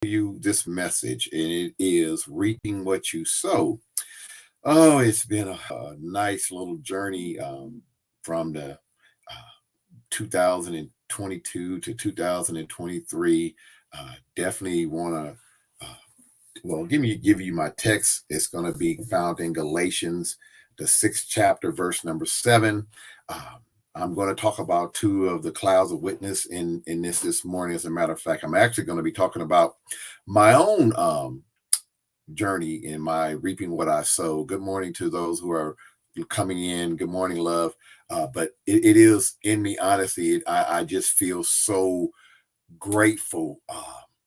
you this message, and it is reaping what you sow. Oh, it's been a nice little journey from the 2022 to 2023. Definitely want to give you my text. It's going to be found in Galatians, the 6th chapter, verse number 7. I'm going to talk about two of the clouds of witness in this morning. As a matter of fact, I'm actually going to be talking about my own journey in my reaping what I sow. Good morning to those who are coming in. Good morning, love. But it is in me, honestly. I just feel so grateful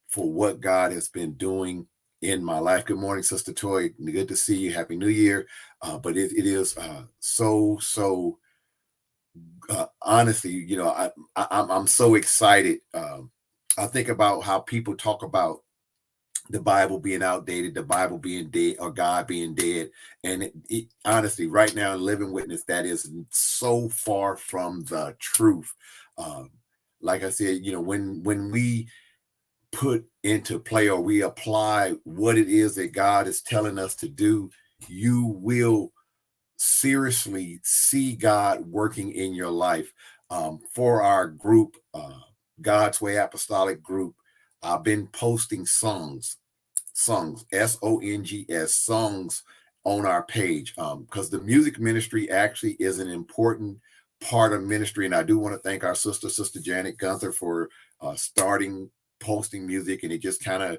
for what God has been doing in my life. Good morning, Sister Toy. Good to see you. Happy New Year. But it is so honestly, I'm so excited. I think about how people talk about the Bible being outdated, the Bible being dead, or God being dead. And honestly, right now, living witness, that is so far from the truth. Um, like I said, when we put into play or we apply what it is that God is telling us to do, you will seriously see God working in your life. For our group, God's Way Apostolic Group, I've been posting songs, songs on our page, because the music ministry actually is an important part of ministry. And I do want to thank our Sister Janet Gunther, for starting posting music, and it just kind of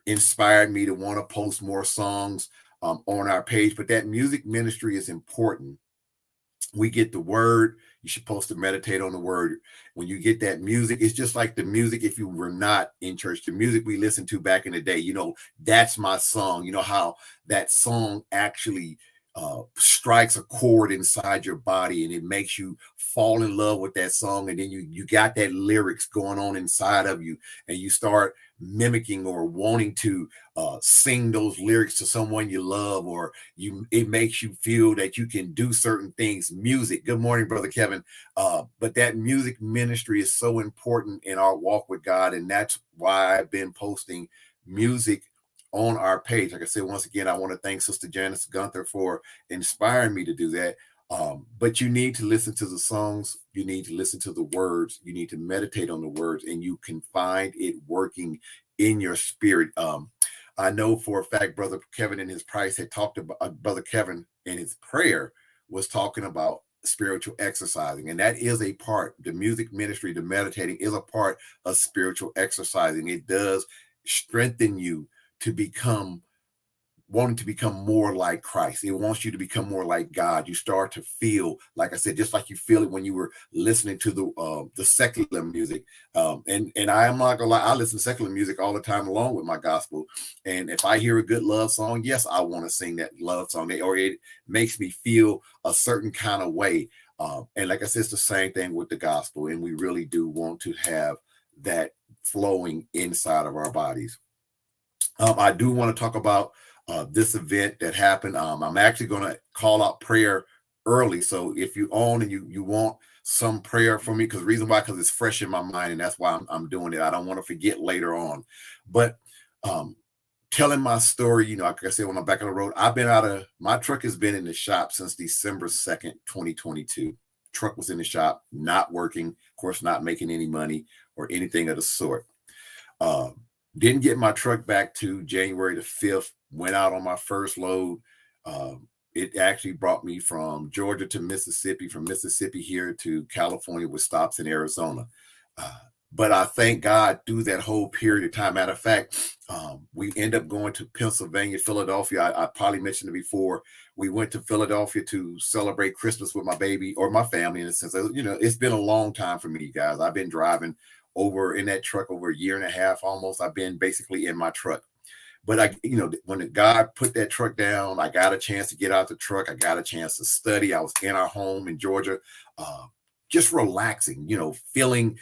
inspired me to want to post more songs on our page. But that music ministry is important. We get the word. You're supposed to meditate on the word. When you get that music, it's just like the music. If you were not in church, the music we listened to back in the day, that's my song. You know how that song actually strikes a chord inside your body, and it makes you fall in love with that song. And then you got that lyrics going on inside of you, and you start mimicking or wanting to sing those lyrics to someone you love, or it makes you feel that you can do certain things. Music. Good morning, Brother Kevin. But that music ministry is so important in our walk with God, and that's why I've been posting music on our page. Like I said, once again, I want to thank Sister Janice Gunther for inspiring me to do that. But you need to listen to the songs. You need to listen to the words. You need to meditate on the words, and you can find it working in your spirit. I know for a fact, Brother Kevin in his price had talked about, Brother Kevin in his prayer was talking about spiritual exercising. And that is a part, the music ministry, the meditating is a part of spiritual exercising. It does strengthen you to wanting to become more like Christ. It wants you to become more like God. You start to feel, like I said, just like you feel it when you were listening to the secular music. And I am not gonna lie, I listen to secular music all the time along with my gospel. And if I hear a good love song, yes, I want to sing that love song, or it makes me feel a certain kind of way. And like I said, it's the same thing with the gospel. And we really do want to have that flowing inside of our bodies. I do want to talk about this event that happened. I'm actually going to call out prayer early. So if you own and you want some prayer from me, because the reason why, because it's fresh in my mind, and that's why I'm doing it. I don't want to forget later on. But telling my story, like I said, when I'm back on the road, my truck has been in the shop since December 2nd, 2022. Truck was in the shop, not working, of course, not making any money or anything of the sort. Didn't get my truck back to January the 5th, went out on my first load. It actually brought me from Georgia to Mississippi, from Mississippi here to California with stops in Arizona. But I thank God through that whole period of time. Matter of fact, we end up going to Pennsylvania, Philadelphia. I probably mentioned it before. We went to Philadelphia to celebrate Christmas with my baby, or my family, in a sense. It's been a long time for me, guys. I've been driving over in that truck over a year and a half almost. I've been basically in my truck. But when God put that truck down, I got a chance to get out the truck. I got a chance to study. I was in our home in Georgia, just relaxing, feeling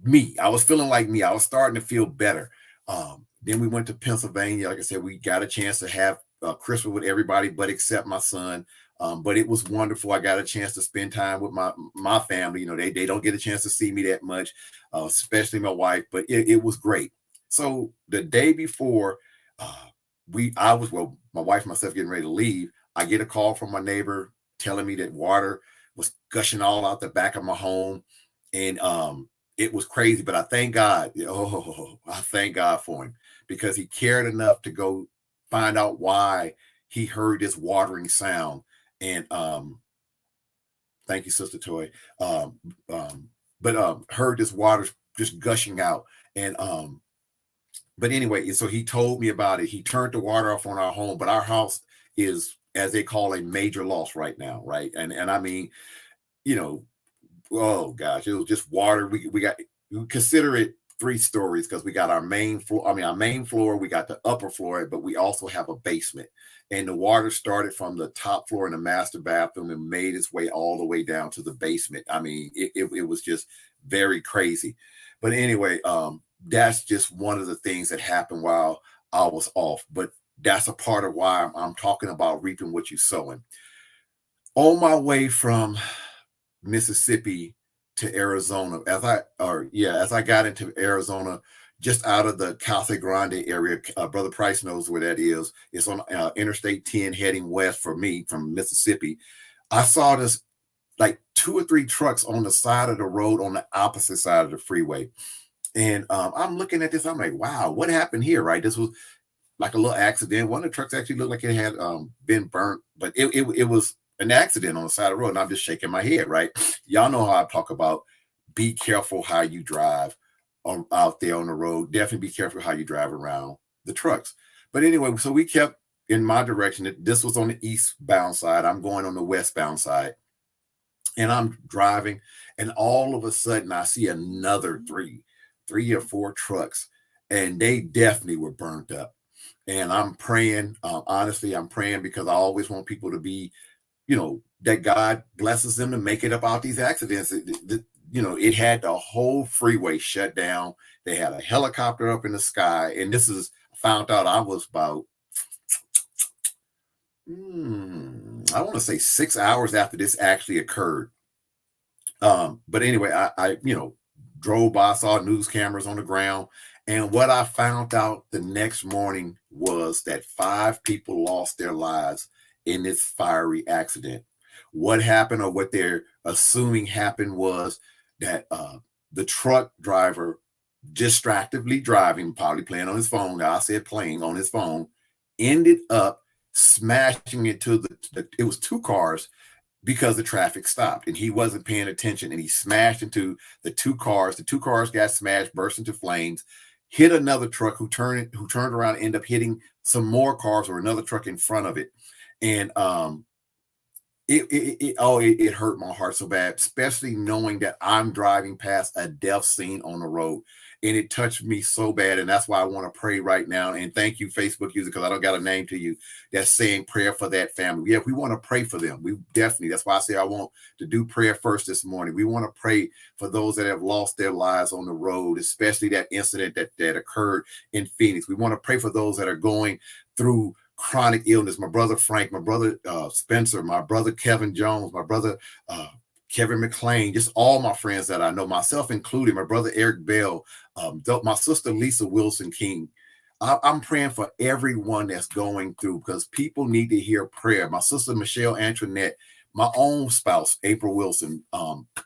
me. I was feeling like me. I was starting to feel better. Then we went to Pennsylvania. Like I said, we got a chance to have Christmas with everybody, but except my son. But it was wonderful. I got a chance to spend time with my family. They don't get a chance to see me that much, especially my wife. But it was great. So the day before, uh, my wife and myself getting ready to leave, I get a call from my neighbor telling me that water was gushing all out the back of my home, and it was crazy. But I thank God. Oh, I thank God for him because he cared enough to go find out why he heard this watering sound. And thank you, Sister Toy. Um, but heard this water just gushing out, and but anyway, so he told me about it. He turned the water off on our home, but our house is, as they call, a major loss right now, right? And I mean, you know, oh gosh, it was just water. We got, we consider it three stories because we got our main floor. I mean, our main floor, we got the upper floor, but we also have a basement. And the water started from the top floor in the master bathroom and made its way all the way down to the basement. I mean, it was just very crazy. But anyway, that's just one of the things that happened while I was off. But that's a part of why I'm talking about reaping what you sowing. On my way from Mississippi to Arizona, as I got into Arizona, just out of the Casa Grande area, Brother Price knows where that is. It's on Interstate 10 heading west for me from Mississippi. I saw this like two or three trucks on the side of the road on the opposite side of the freeway. And I'm looking at this, I'm like, wow, what happened here? Right. This was like a little accident. One of the trucks actually looked like it had been burnt, but it was an accident on the side of the road. And I'm just shaking my head, right? Y'all know how I talk about be careful how you drive out there on the road. Definitely be careful how you drive around the trucks. But anyway, so we kept in my direction. This was on the eastbound side. I'm going on the westbound side. And I'm driving, and all of a sudden I see another three or four trucks, and they definitely were burnt up. And I'm praying, honestly, I'm praying because I always want people to be, that God blesses them to make it up out these accidents. It had the whole freeway shut down. They had a helicopter up in the sky. And this is, found out I was about, I want to say 6 hours after this actually occurred. But anyway, I drove by, saw news cameras on the ground, and what I found out the next morning was that 5 people lost their lives in this fiery accident. What happened, or what they're assuming happened, was that the truck driver, distractedly driving, probably playing on his phone. Now I said playing on his phone, ended up smashing into it was two cars because the traffic stopped and he wasn't paying attention, and he smashed into the two cars. The two cars got smashed, burst into flames, hit another truck who turned around and ended up hitting some more cars or another truck in front of it. And it hurt my heart so bad, especially knowing that I'm driving past a death scene on the road. And it touched me so bad. And that's why I want to pray right now. And thank you, Facebook user, because I don't got a name to you, that's saying prayer for that family. Yeah, we want to pray for them. We definitely, that's why I say I want to do prayer first this morning. We want to pray for those that have lost their lives on the road, especially that incident that occurred in Phoenix. We want to pray for those that are going through chronic illness. My brother Frank, my brother Spencer, my brother Kevin Jones, my brother Kevin McLean, just all my friends that I know, myself included, my brother Eric Bell, my sister Lisa Wilson King. I'm praying for everyone that's going through, because people need to hear prayer. My sister Michelle Antoinette, my own spouse April Wilson,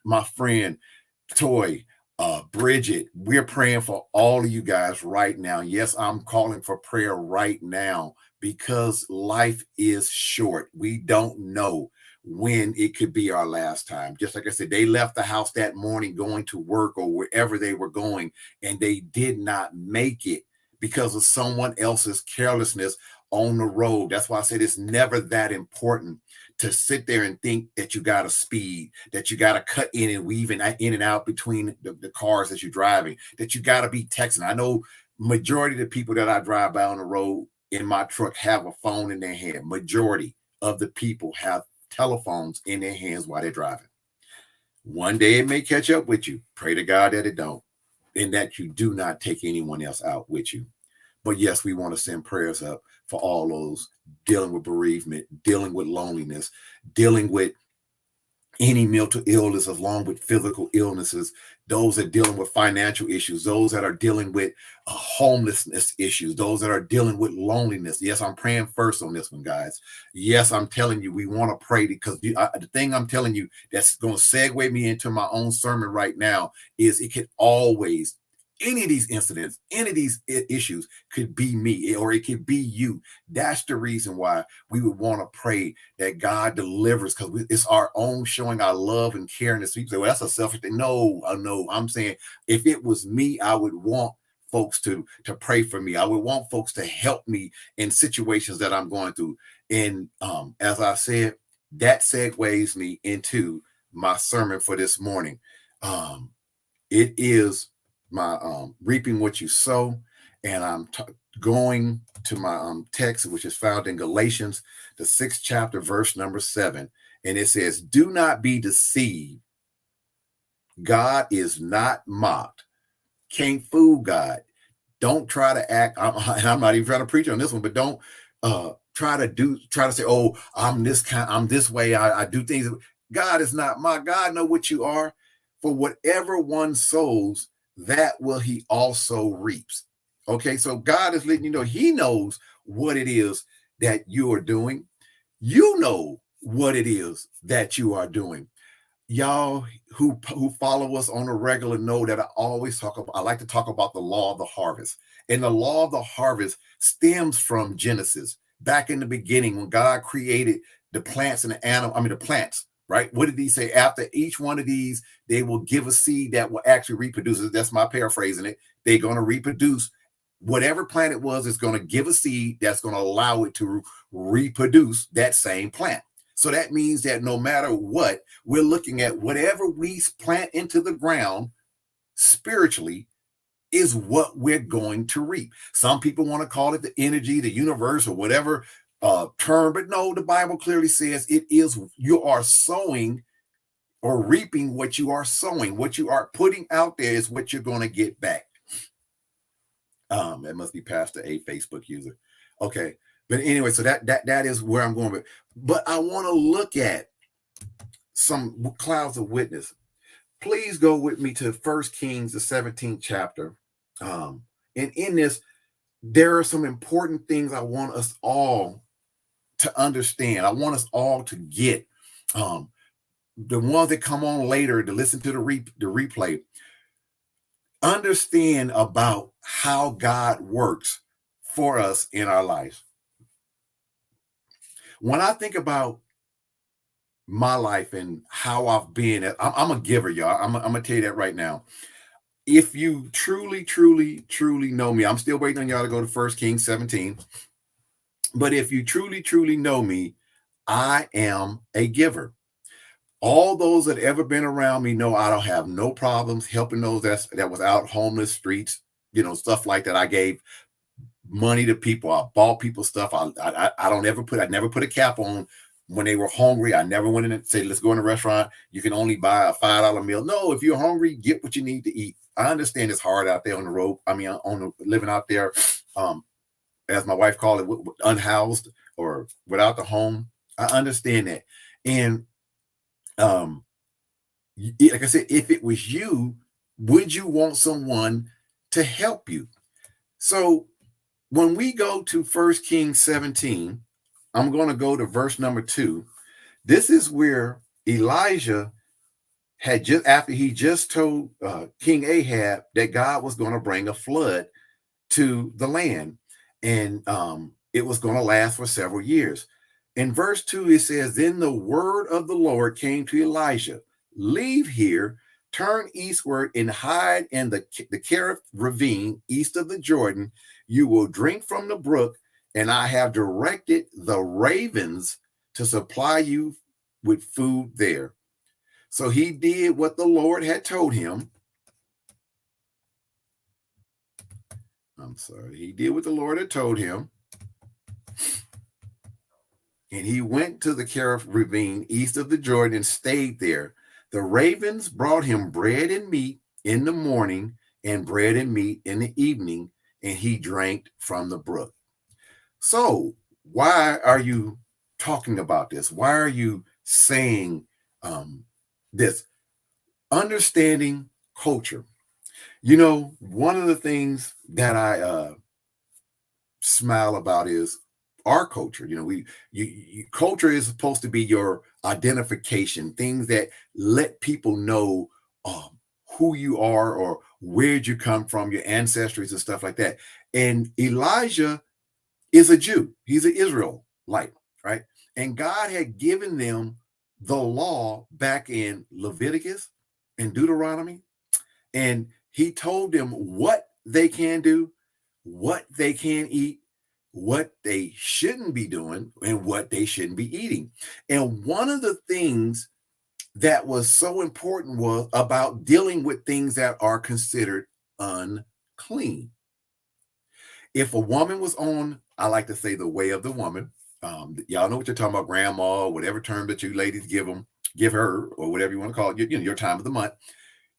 my friend Toy, Bridget, we're praying for all of you guys right now. Yes, I'm calling for prayer right now, because life is short. We don't know when it could be our last time. Just like I said, they left the house that morning going to work or wherever they were going, and they did not make it because of someone else's carelessness on the road. That's why I said it's never that important to sit there and think that you got to speed, that you got to cut in and weave in and out between the cars that you're driving, that you got to be texting. I know majority of the people that I drive by on the road in my truck have a phone in their hand. Majority of the people have telephones in their hands while they're driving. One day it may catch up with you. Pray to God that it don't, and that you do not take anyone else out with you. But yes, we want to send prayers up for all those dealing with bereavement, dealing with loneliness, dealing with any mental illness along with physical illnesses, those that are dealing with financial issues, those that are dealing with homelessness issues, those that are dealing with loneliness. Yes, I'm praying first on this one, guys. Yes, I'm telling you, we want to pray because the thing I'm telling you that's going to segue me into my own sermon right now is it could always, any of these incidents, any of these issues could be me or it could be you. That's the reason why we would want to pray that God delivers, because it's our own showing our love and caringness. People say, well, that's a selfish thing. No, no. I'm saying if it was me, I would want folks to pray for me. I would want folks to help me in situations that I'm going through. And as I said, that segues me into my sermon for this morning. It is my reaping what you sow, and I'm going to my text, which is found in Galatians, the 6th chapter, verse number 7. And it says, do not be deceived. God is not mocked. Can't fool God. Don't try to act, and I'm not even trying to preach on this one, but don't try to say, oh, I'm this kind, I'm this way, I do things. God is not mocked. God know what you are. For whatever one sows, that will he also reaps. Okay, so God is letting you know he knows what it is that you are doing. You know what it is that you are doing. Y'all who follow us on a regular know that I always talk about, I like to talk about the law of the harvest. And the law of the harvest stems from Genesis. Back in the beginning, when God created the plants and the animal, the plants, right? What did he say? After each one of these, they will give a seed that will actually reproduce. That's my paraphrasing it. They're going to reproduce. Whatever plant it was, is going to give a seed that's going to allow it to reproduce that same plant. So that means that no matter what, we're looking at whatever we plant into the ground spiritually is what we're going to reap. Some people want to call it the energy, the universe, or whatever term, but no, the Bible clearly says it is, you are sowing or reaping what you are sowing. What you are putting out there is what you're going to get back. That must be Pastor A, Facebook user. Okay. But anyway, so that is where I'm going with. But I want to look at some clouds of witness. Please go with me to 1 Kings, the 17th chapter. And in this, there are some important things I want us all to understand. I want us all to get. The ones that come on later to listen to the replay, understand about how God works for us in our lives. When I think about my life and how I've been, I'm a giver, y'all. I'm gonna tell you that right now. If you truly, truly, truly know me, I'm still waiting on y'all to go to 1 Kings 17. But if you truly, truly know me, I am a giver. All those that ever been around me know I don't have no problems helping those that was out homeless, streets, stuff like that. I gave money to people. I bought people stuff. I never put a cap on when they were hungry. I never went in and said, let's go in a restaurant. You can only buy a $5 meal. No, if you're hungry, get what you need to eat. I understand it's hard out there on the road. Living out there, as my wife called it, unhoused or without the home. I understand that. And like I said, if it was you, would you want someone to help you? So when we go to 1 Kings 17, I'm going to go to verse number 2. This is where Elijah had just, after he just told King Ahab that God was going to bring a flood to the land, and it was going to last for several years. In verse 2, it says, then the word of the Lord came to Elijah, leave here, turn eastward and hide in the Kerith ravine east of the Jordan. You will drink from the brook, and I have directed the ravens to supply you with food there. So he did what the Lord had told him. He did what the Lord had told him. And he went to the Kerith ravine east of the Jordan and stayed there. The ravens brought him bread and meat in the morning and bread and meat in the evening, and he drank from the brook. So why are you talking about this? Why are you saying this understanding culture. One of the things that I smile about is our culture. Culture is supposed to be your identification, things that let people know who you are or where'd you come from, your ancestries and stuff like that. And Elijah is a Jew. He's an Israelite, right? And God had given them the law back in Leviticus and Deuteronomy, and he told them what they can do, what they can eat, what they shouldn't be doing, and what they shouldn't be eating. And one of the things that was so important was about dealing with things that are considered unclean. If a woman was on, I like to say, the way of the woman, y'all know what you're talking about, grandma, whatever term that you ladies give her, or whatever you want to call it, your time of the month.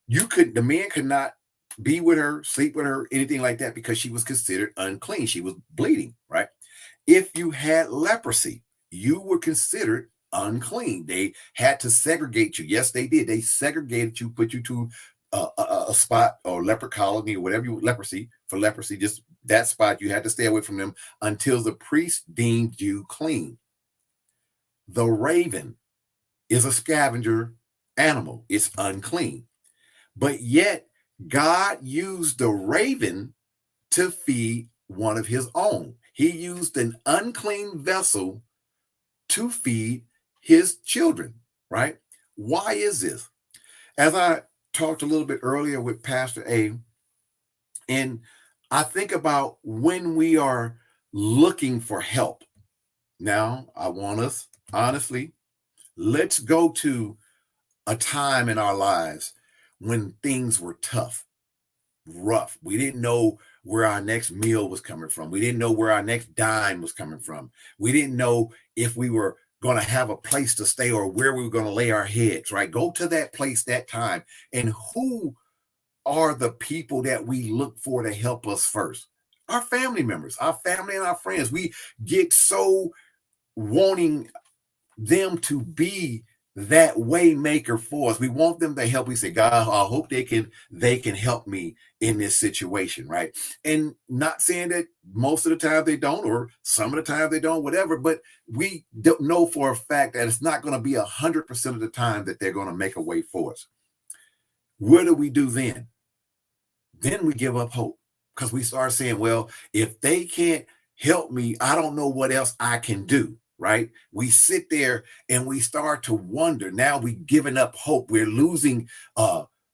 The man could not be with her, sleep with her, anything like that, because she was considered unclean. She was bleeding, right? If you had leprosy, you were considered unclean. They had to segregate you. Yes, they did. They segregated you, put you to a spot, or leper colony, or whatever leprosy, just that spot. You had to stay away from them until the priest deemed you clean. The raven is a scavenger animal. It's unclean. But yet, God used the raven to feed one of his own. He used an unclean vessel to feed his children, right? Why is this? As I talked a little bit earlier with Pastor A, and I think about when we are looking for help. Now, I want us, honestly, let's go to a time in our lives when things were tough, rough. We didn't know where our next meal was coming from. We didn't know where our next dime was coming from. We didn't know if we were going to have a place to stay or where we were going to lay our heads, right? Go to that place, that time. And who are the people that we look for to help us first? Our family members, our family and our friends. We get so wanting them to be that way maker for us. We want them to help. We say, God, I hope they can help me in this situation, right? And not saying that most of the time they don't, or some of the time they don't, whatever, but we don't know for a fact that it's not going to be 100% of the time that they're going to make a way for us. What do we do then? Then we give up hope, because we start saying, well, if they can't help me, I don't know what else I can do. Right? We sit there and we start to wonder. Now we've given up hope. We're losing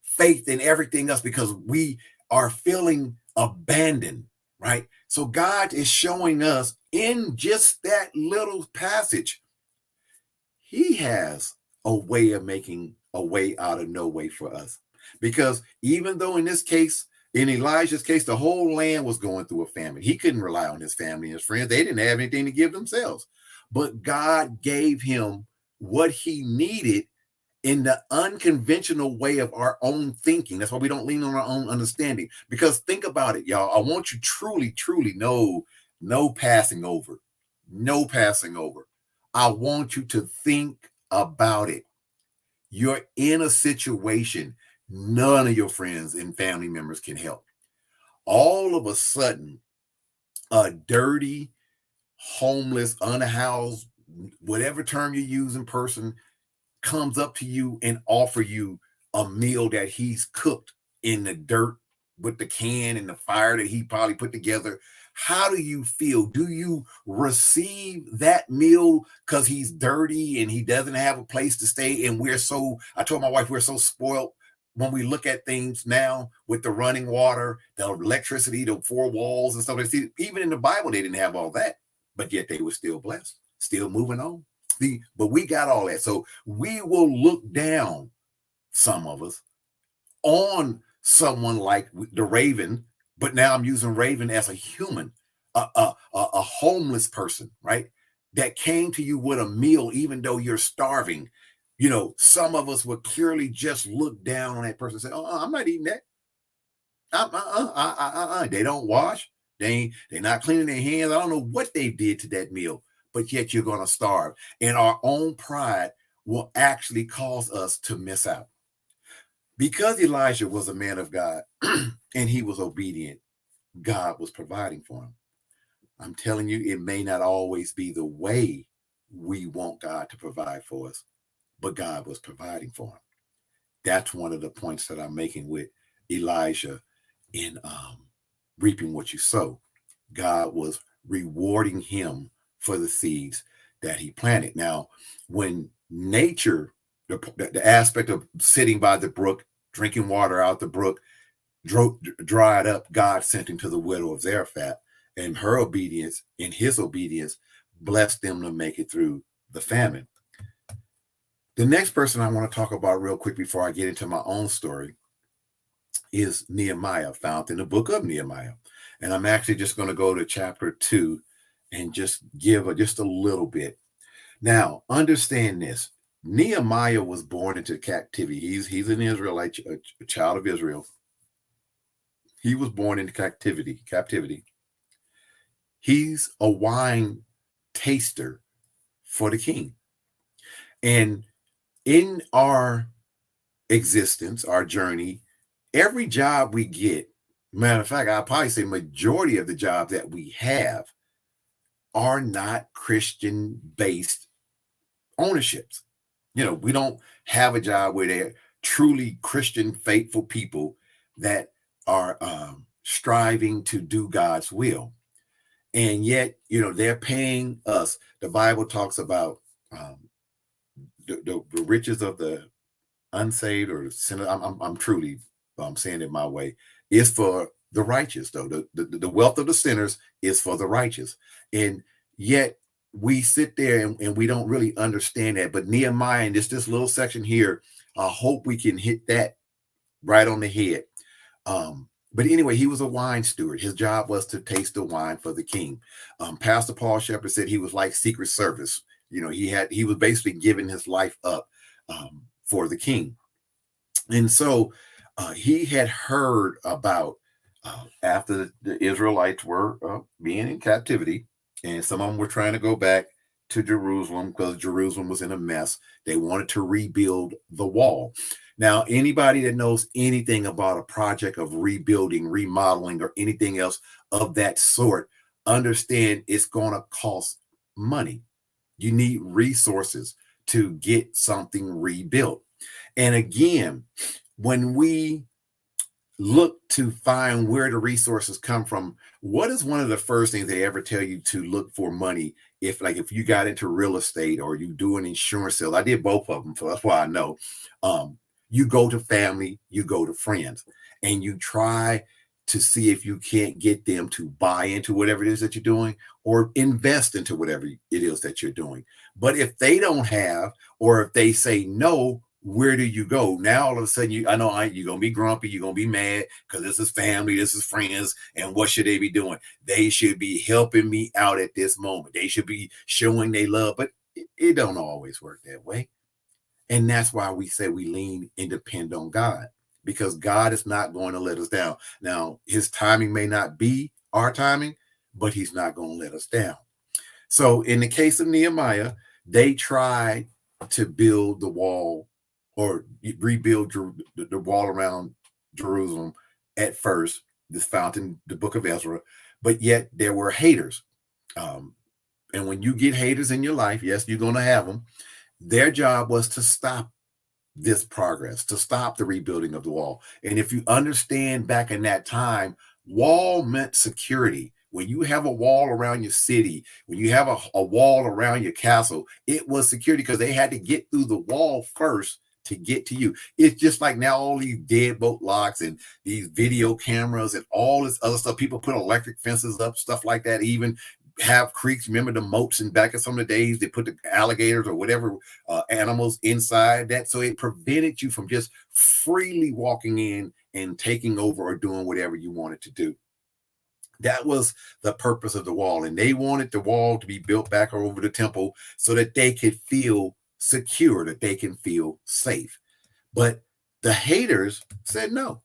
faith in everything else because we are feeling abandoned, right? So God is showing us in just that little passage, he has a way of making a way out of no way for us. Because even though in this case, in Elijah's case, the whole land was going through a famine. He couldn't rely on his family and his friends. They didn't have anything to give themselves. But God gave him what he needed in the unconventional way of our own thinking. That's why we don't lean on our own understanding. Because think about it, y'all. I want you truly, truly know, no passing over. No passing over. I want you to think about it. You're in a situation none of your friends and family members can help. All of a sudden, a dirty, homeless, unhoused, whatever term you use in person, comes up to you and offer you a meal that he's cooked in the dirt with the can and the fire that he probably put together. How do you feel? Do you receive that meal because he's dirty and he doesn't have a place to stay? And I told my wife, we're so spoiled when we look at things now with the running water, the electricity, the four walls and stuff. See, even in the Bible, they didn't have all that, but yet they were still blessed, still moving on. But we got all that. So we will look down, some of us, on someone like the raven, but now I'm using raven as a human, a homeless person, right? That came to you with a meal, even though you're starving. Some of us would clearly just look down on that person and say, oh, I'm not eating that. They don't wash. They're not cleaning their hands. I don't know what they did to that meal, but yet you're going to starve. And our own pride will actually cause us to miss out. Because Elijah was a man of God and he was obedient, God was providing for him. I'm telling you, it may not always be the way we want God to provide for us, but God was providing for him. That's one of the points that I'm making with Elijah in reaping what you sow. God was rewarding him for the seeds that he planted. Now, when nature, the aspect of sitting by the brook, drinking water out the brook, dried up, God sent him to the widow of Zarephath, and her obedience, in his obedience, blessed them to make it through the famine. The next person I want to talk about real quick before I get into my own story is Nehemiah, found in the book of Nehemiah. And I'm actually just going to go to chapter 2 and just give just a little bit. Now, understand this. Nehemiah was born into captivity. He's an Israelite, a child of Israel. He was born into captivity. He's a wine taster for the king. And in our existence, our journey, every job we get, matter of fact, I'll probably say majority of the jobs that we have are not Christian-based ownerships. You know, we don't have a job where they're truly Christian, faithful people that are striving to do God's will. And yet, you know, they're paying us. The Bible talks about the riches of the unsaved or the sinner. I'm truly saying it my way, is for the righteous, though. The wealth of the sinners is for the righteous. And yet we sit there and we don't really understand that. But Nehemiah, in this little section here, I hope we can hit that right on the head. But anyway, he was a wine steward. His job was to taste the wine for the king. Pastor Paul Shepherd said he was like Secret Service. You know, he was basically giving his life up for the king. And so he had heard about after the Israelites were being in captivity, and some of them were trying to go back to Jerusalem because Jerusalem was in a mess. They wanted to rebuild the wall. Now, anybody that knows anything about a project of rebuilding, remodeling, or anything else of that sort, understand it's going to cost money. You need resources to get something rebuilt. And again, when we look to find where the resources come from, what is one of the first things they ever tell you to look for money? If you got into real estate or you do an insurance sale, I did both of them, so that's why I know. You go to family, you go to friends, and you try to see if you can't get them to buy into whatever it is that you're doing or invest into whatever it is that you're doing. But if they don't have, or if they say no, where do you go? Now all of a sudden you're gonna be grumpy, you're gonna be mad because this is family, this is friends, and what should they be doing? They should be helping me out at this moment. They should be showing they love, but it don't always work that way. And that's why we say we lean and depend on God, because God is not going to let us down. Now, his timing may not be our timing, but he's not going to let us down. So in the case of Nehemiah, they tried to build the wall or rebuild the wall around Jerusalem at first. This found in the book of Ezra, but yet there were haters. And when you get haters in your life, yes, you're going to have them. Their job was to stop this progress, to stop the rebuilding of the wall. And if you understand back in that time, wall meant security. When you have a wall around your city, when you have a wall around your castle, it was security because they had to get through the wall first to get to you. It's just like now all these deadbolt locks and these video cameras and all this other stuff. People put electric fences up, stuff like that, even have creeks. Remember the moats and back in some of the days they put the alligators or whatever animals inside that, so it prevented you from just freely walking in and taking over or doing whatever you wanted to do. That was the purpose of the wall, and they wanted the wall to be built back over the temple so that they could feel secure, that they can feel safe. But the haters said no,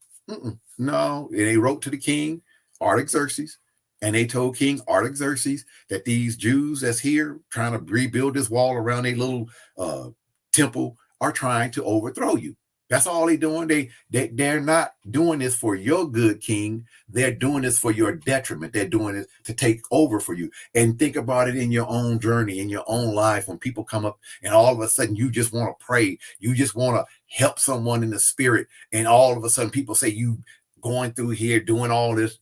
no, and they wrote to the king Artaxerxes. And they told King Artaxerxes that these Jews that's here trying to rebuild this wall around a little temple are trying to overthrow you. That's all they're doing. They're not doing this for your good, king. They're doing this for your detriment. They're doing it to take over for you. And think about it in your own journey, in your own life, when people come up and all of a sudden you just want to pray, you just want to help someone in the spirit, and all of a sudden people say you going through here doing all this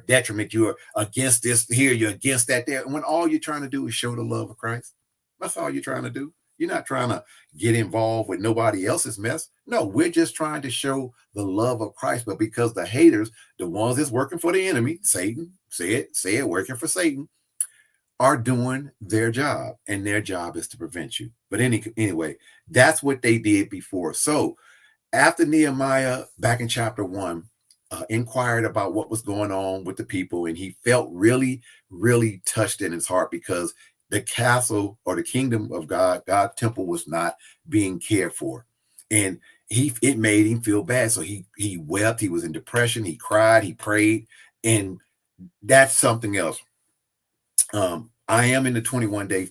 detriment, you're against this here, you're against that there, when all you're trying to do is show the love of Christ. That's all you're trying to do. You're not trying to get involved with nobody else's mess. No, we're just trying to show the love of Christ. But because the haters, the ones that's working for the enemy, Satan, say it, working for Satan, are doing their job, and their job is to prevent you. But anyway, that's what they did before. So after Nehemiah, back in chapter 1, inquired about what was going on with the people, and he felt really, really touched in his heart because the castle or the kingdom of God's temple was not being cared for. And it made him feel bad. So he wept, he was in depression, he cried, he prayed, and that's something else. I am in the 21-day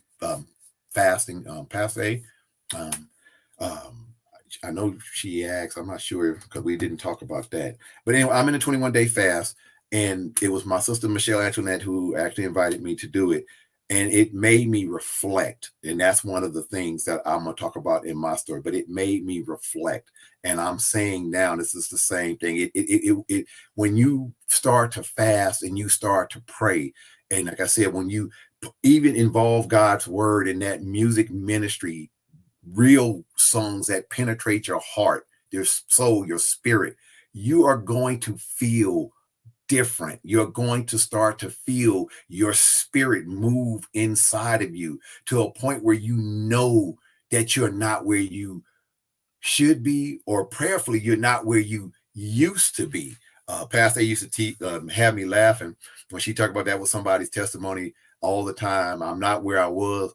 fasting, Pastor. I know she asked, I'm not sure because we didn't talk about that. But anyway, I'm in a 21-day fast, and it was my sister Michelle Antoinette who actually invited me to do it. And it made me reflect. And that's one of the things that I'm going to talk about in my story. But it made me reflect. And I'm saying now, this is the same thing. When you start to fast and you start to pray, and like I said, when you even involve God's word in that music ministry, real songs that penetrate your heart, your soul, your spirit, you are going to feel different. You're going to start to feel your spirit move inside of you to a point where you know that you're not where you should be, or prayerfully, you're not where you used to be. Pastor used to have me laughing when she talked about that with somebody's testimony all the time. I'm not where I was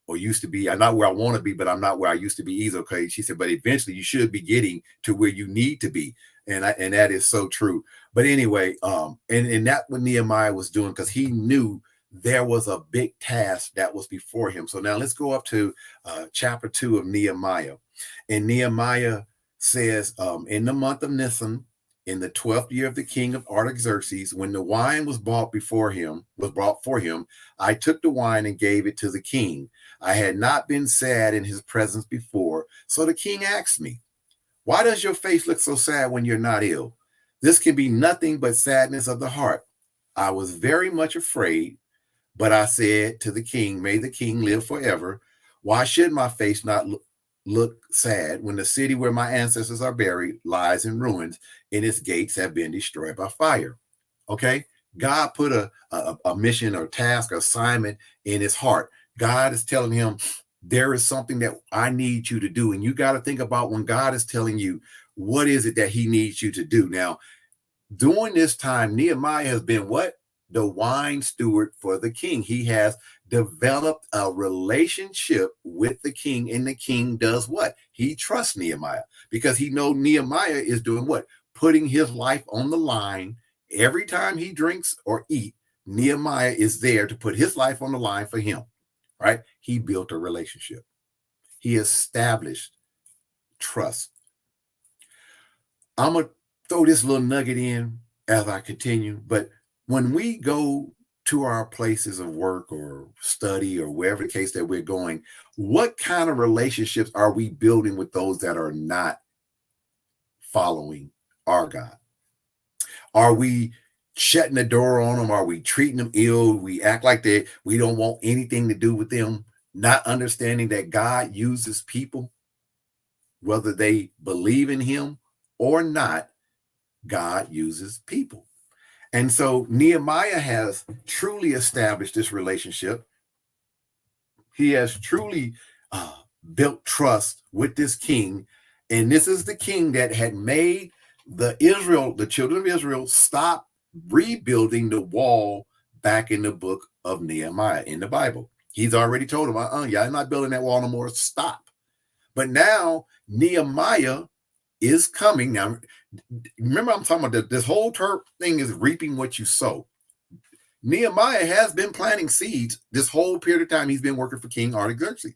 or used to be. I'm not where I want to be, but I'm not where I used to be either. Okay. She said, but eventually you should be getting to where you need to be. And that is so true. But anyway, and that what Nehemiah was doing, because he knew there was a big task that was before him. So now let's go up to chapter 2 of Nehemiah. And Nehemiah says, in the month of Nisan, in the 12th year of the king of Artaxerxes, when the wine was brought for him, I took the wine and gave it to the king. I had not been sad in his presence before. So the king asked me, why does your face look so sad when you're not ill? This can be nothing but sadness of the heart. I was very much afraid, but I said to the king, may the king live forever. Why should my face not look sad when the city where my ancestors are buried lies in ruins and its gates have been destroyed by fire? Okay. God put a mission or task or assignment in his heart. God is telling him, there is something that I need you to do. And you got to think about when God is telling you, what is it that he needs you to do? Now, during this time, Nehemiah has been what? The wine steward for the king. He has developed a relationship with the king, and the king does what? He trusts Nehemiah because he knows Nehemiah is doing what? Putting his life on the line. Every time he drinks or eat, Nehemiah is there to put his life on the line for him, right? He built a relationship. He established trust. I'm going to throw this little nugget in as I continue, but when we go to our places of work or study or wherever the case that we're going, what kind of relationships are we building with those that are not following our God? Are we shutting the door on them? Are we treating them ill? We act like that we don't want anything to do with them, not understanding that God uses people, whether they believe in him or not. God uses people. And so Nehemiah has truly established this relationship. He has truly built trust with this king. And this is the king that had made the children of Israel, stop rebuilding the wall back in the book of Nehemiah in the Bible. He's already told them, y'all not building that wall no more. Stop. But now Nehemiah is coming. Now, remember, I'm talking about this whole thing is reaping what you sow. Nehemiah has been planting seeds this whole period of time he's been working for King Artaxerxes.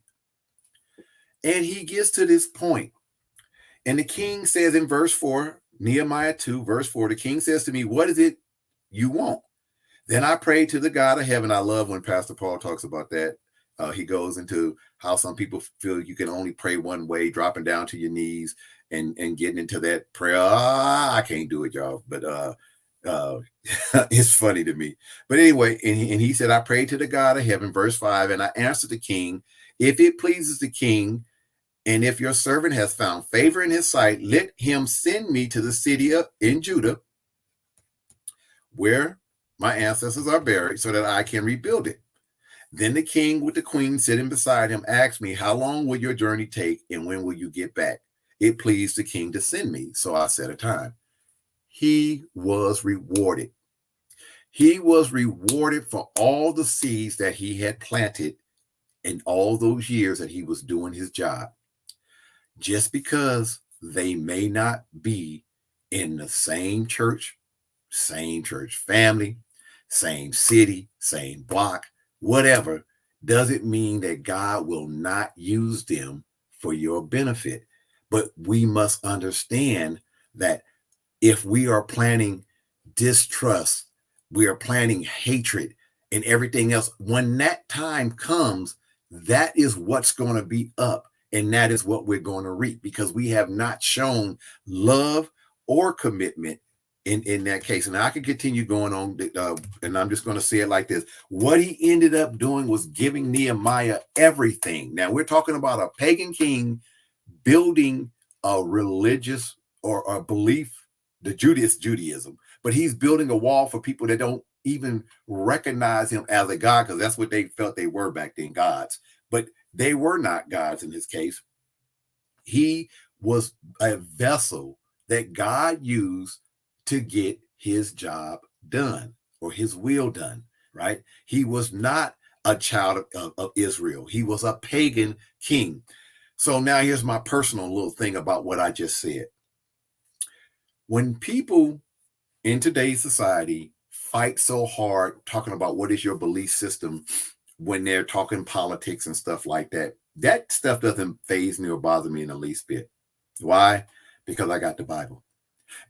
And he gets to this point, and the king says in verse 4, Nehemiah 2, verse 4, the king says to me, what is it you want? Then I prayed to the God of heaven. I love when Pastor Paul talks about that. He goes into how some people feel you can only pray one way, dropping down to your knees and getting into that prayer. I can't do it, y'all. But it's funny to me. But anyway, and he said, I prayed to the God of heaven, verse 5, and I answered the king, if it pleases the king, and if your servant has found favor in his sight, let him send me to the city in Judah where my ancestors are buried so that I can rebuild it. Then the king with the queen sitting beside him asked me, how long will your journey take and when will you get back? It pleased the king to send me. So I set a time. He was rewarded. He was rewarded for all the seeds that he had planted in all those years that he was doing his job. Just because they may not be in the same church family, same city, same block, whatever, doesn't mean that God will not use them for your benefit. But we must understand that if we are planning distrust, we are planning hatred and everything else, when that time comes, that is what's going to be up. And that is what we're going to reap, because we have not shown love or commitment in that case. And I could continue going on, and I'm just going to say it like this. What he ended up doing was giving Nehemiah everything. Now, we're talking about a pagan king building a religious or a belief, the Judaism, but he's building a wall for people that don't even recognize him as a god, because that's what they felt they were back then, gods. But they were not gods in his case. He was a vessel that God used to get his job done or his will done, right? He was not a child of Israel. He was a pagan king. So now here's my personal little thing about what I just said. When people in today's society fight so hard talking about what is your belief system, when they're talking politics and stuff like that, that stuff doesn't faze me or bother me in the least bit. Why? Because I got the Bible.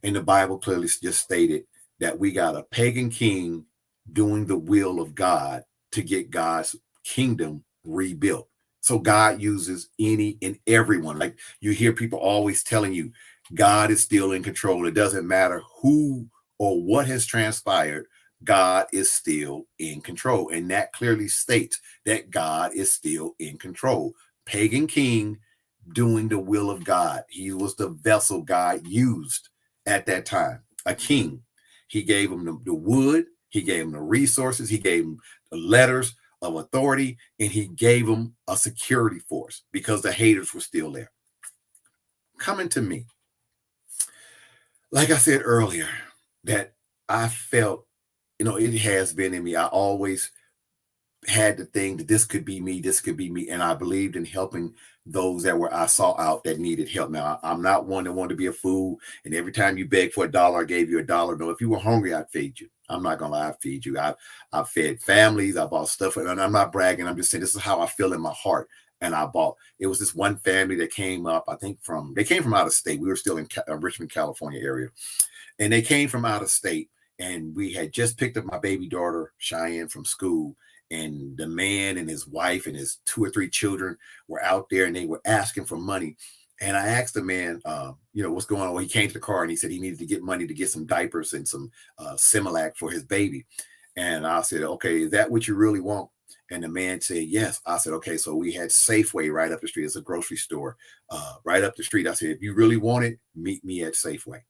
And the Bible clearly just stated that we got a pagan king doing the will of God to get God's kingdom rebuilt. So God uses any and everyone. Like you hear people always telling you, God is still in control. It doesn't matter who or what has transpired. God is still in control. And that clearly states that God is still in control. Pagan king doing the will of God. He was the vessel God used at that time, a king. He gave him the wood. He gave him the resources. He gave him the letters of authority, and he gave him a security force because the haters were still there. Coming to me, like I said earlier, that I felt, it has been in me. I always had the thing that this could be me, and I believed in helping those that I saw out that needed help. Now, I'm not one that wanted to be a fool, and every time you beg for $1, I gave you $1. No, if you were hungry, I'd feed you. I'm not gonna lie, I'd feed you. I've fed families, I bought stuff, and I'm not bragging. I'm just saying this is how I feel in my heart. And I bought. It was this one family that came up. I think they came from out of state. We were still in Richmond, California area, and they came from out of state. And we had just picked up my baby daughter Cheyenne from school, and the man and his wife and his 2 or 3 children were out there, and they were asking for money. And I asked the man, what's going on? Well, he came to the car and he said he needed to get money to get some diapers and some Similac for his baby. And I said, okay, is that what you really want? And the man said, yes. I said, okay. So we had Safeway right up the street. It's a grocery store right up the street. I said, if you really want it, meet me at Safeway.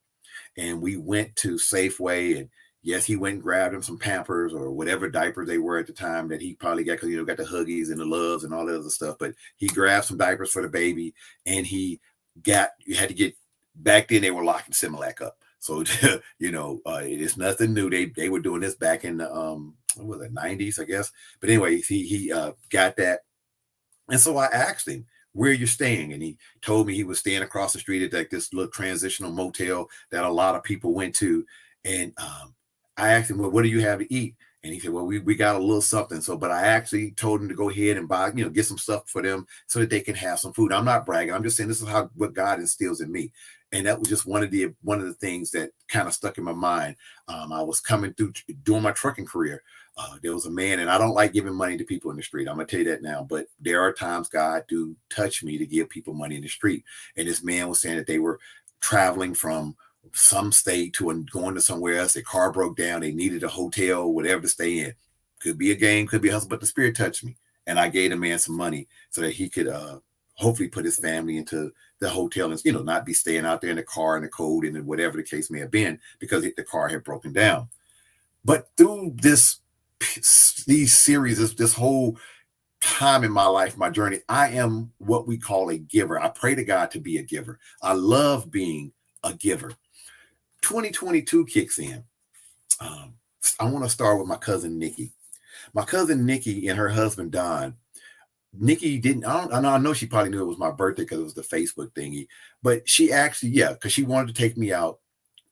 And we went to Safeway, and yes, he went and grabbed him some Pampers or whatever diapers they were at the time that he probably got, because got the Huggies and the Loves and all that other stuff. But he grabbed some diapers for the baby, and you had to get, back then they were locking Similac up. So it's nothing new. They were doing this back in the what was it, 90s, I guess. But anyway, he got that, and so I asked him, where you're staying, and he told me he was staying across the street at like this little transitional motel that a lot of people went to. And I asked him, well, what do you have to eat? And he said, well, we got a little something. So, but I actually told him to go ahead and buy, get some stuff for them so that they can have some food. I'm not bragging. I'm just saying this is what God instills in me. And that was just one of the things that kind of stuck in my mind. I was coming through doing my trucking career. There was a man, and I don't like giving money to people in the street. I'm gonna tell you that now. But there are times God do touch me to give people money in the street. And this man was saying that they were traveling from some state to going to somewhere else. Their car broke down. They needed a hotel, whatever to stay in. Could be a game, could be a hustle, but the Spirit touched me. And I gave the man some money so that he could hopefully put his family into the hotel and, not be staying out there in the car in the cold and whatever the case may have been because the car had broken down. But through these series, this whole time in my life, my journey, I am what we call a giver. I pray to God to be a giver. I love being a giver. 2022 kicks in. I want to start with my cousin Nikki. My cousin Nikki and her husband Don. Nikki didn't. I know she probably knew it was my birthday because it was the Facebook thingy, but she actually, because she wanted to take me out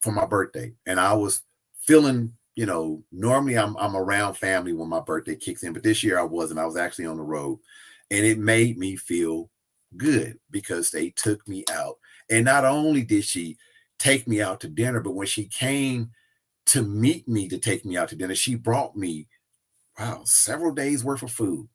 for my birthday, and I was feeling, normally I'm around family when my birthday kicks in, but this year I wasn't. I was actually on the road, and it made me feel good because they took me out. And not only did she take me out to dinner, but when she came to meet me to take me out to dinner, she brought me, several days worth of food,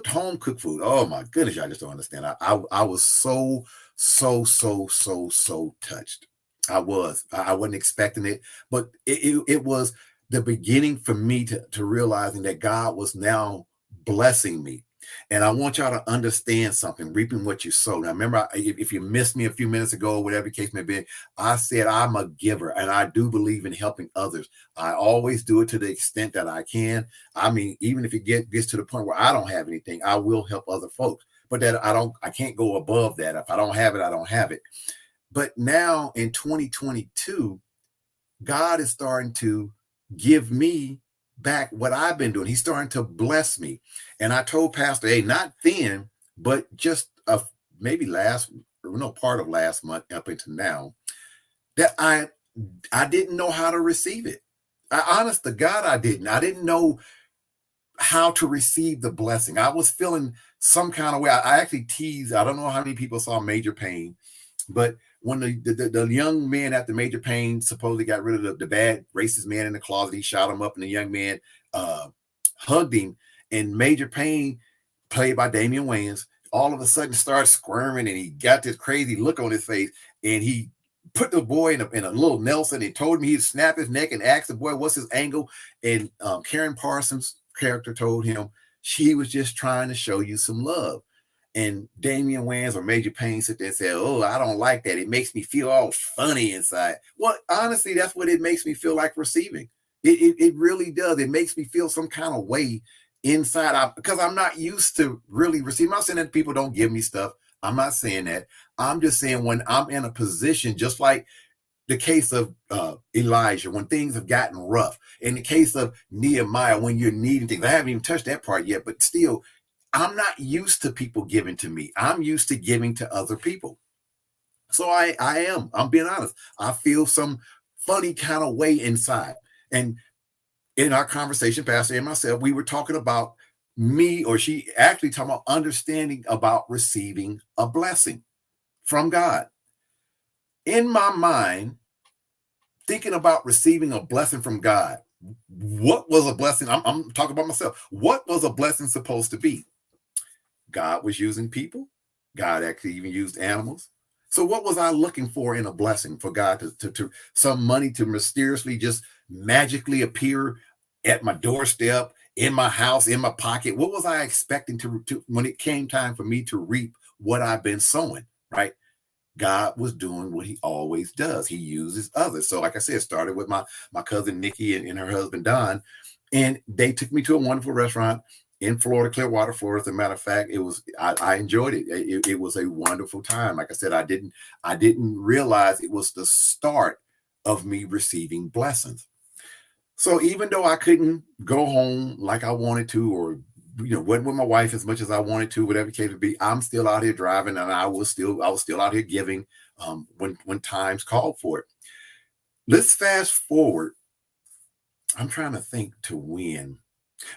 home cooked food. Oh my goodness, y'all just don't understand. I was so, so, so, so, so touched. I wasn't expecting it, but it was the beginning for me to realizing that God was now blessing me. And I want y'all to understand something, reaping what you sow. Now, remember, if you missed me a few minutes ago, whatever the case may be, I said I'm a giver and I do believe in helping others. I always do it to the extent that I can. I mean, even if it gets to the point where I don't have anything, I will help other folks. But that I can't go above that. If I don't have it, I don't have it. But now in 2022, God is starting to give me back what I've been doing. He's starting to bless me. And I told Pastor, hey, not then, but just maybe part of last month up into now, that I didn't know how to receive it. Honest to God, I didn't. I didn't know how to receive the blessing. I was feeling some kind of way. I actually teased. I don't know how many people saw Major Pain, but when the young man after Major Pain supposedly got rid of the bad racist man in the closet, he shot him up, and the young man hugged him. And Major Pain, played by Damian Wayans, all of a sudden started squirming, and he got this crazy look on his face, and he put the boy in a little Nelson and told him he'd snap his neck and asked the boy, what's his angle? And Karen Parsons' character told him she was just trying to show you some love. And Damian Wayans or Major Pain sit there and say, oh, I don't like that. It makes me feel all funny inside. Well, honestly, that's what it makes me feel like receiving. It really does. It makes me feel some kind of way inside because I'm not used to really receiving. I'm not saying that people don't give me stuff. I'm not saying that. I'm just saying when I'm in a position, just like the case of Elijah, when things have gotten rough, in the case of Nehemiah, when you're needing things, I haven't even touched that part yet, but still, I'm not used to people giving to me. I'm used to giving to other people. So I'm being honest. I feel some funny kind of way inside. And in our conversation, Pastor and myself, we were talking about me, or she actually talking about understanding about receiving a blessing from God. In my mind, thinking about receiving a blessing from God, what was a blessing? I'm talking about myself. What was a blessing supposed to be? God was using people. God actually even used animals. So what was I looking for in a blessing for God to some money to mysteriously just magically appear at my doorstep, in my house, in my pocket? What was I expecting to when it came time for me to reap what I've been sowing, right? God was doing what he always does. He uses others. So like I said, it started with my cousin Nikki and her husband Don, and they took me to a wonderful restaurant in Florida, Clearwater, Florida. As a matter of fact, I enjoyed it. It was a wonderful time. Like I said, I didn't realize it was the start of me receiving blessings. So even though I couldn't go home like I wanted to, or wasn't with my wife as much as I wanted to, whatever the case would be, I'm still out here driving, and I was still out here giving when times called for it. Let's fast forward I'm trying to think to when.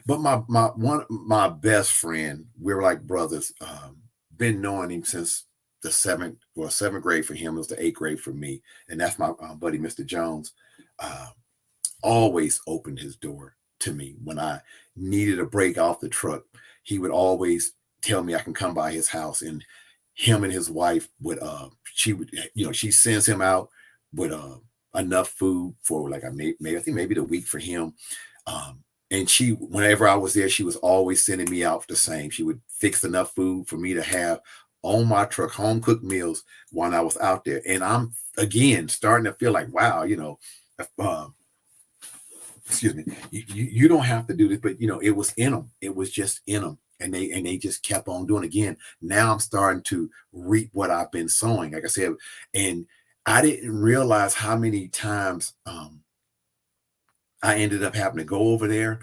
But my best friend, we're like brothers. Been knowing him since the seventh grade for him. It was the eighth grade for me, and that's my buddy, Mr. Jones. Uh, Always opened his door to me when I needed a break off the truck. He would always tell me I can come by his house, and him and his wife would she would she sends him out with enough food for like maybe I think maybe the week for him. And she, whenever I was there, she was always sending me out the same. She would fix enough food for me to have on my truck, home cooked meals when I was out there. And I'm again starting to feel like, wow, uh, excuse me, you don't have to do this, but it was in them. It was just in them. And they just kept on doing it. Again. Now I'm starting to reap what I've been sowing, like I said. And I didn't realize how many times I ended up having to go over there.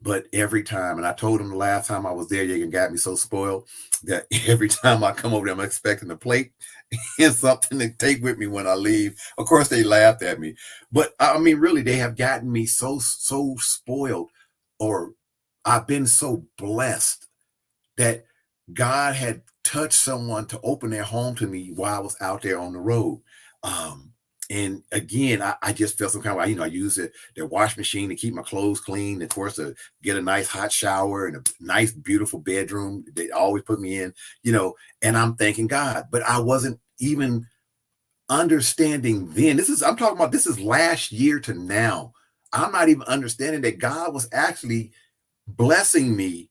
But every time, and I told him the last time I was there, you got me so spoiled that every time I come over there, I'm expecting a plate and something to take with me when I leave. Of course, they laughed at me, but I mean, really, they have gotten me so spoiled, or I've been so blessed that God had touched someone to open their home to me while I was out there on the road. Um, and again, I just felt some kind of, I use their wash machine to keep my clothes clean. Of course, to get a nice hot shower and a nice, beautiful bedroom. They always put me in, and I'm thanking God, but I wasn't even understanding then. I'm talking about, this is last year to now. I'm not even understanding that God was actually blessing me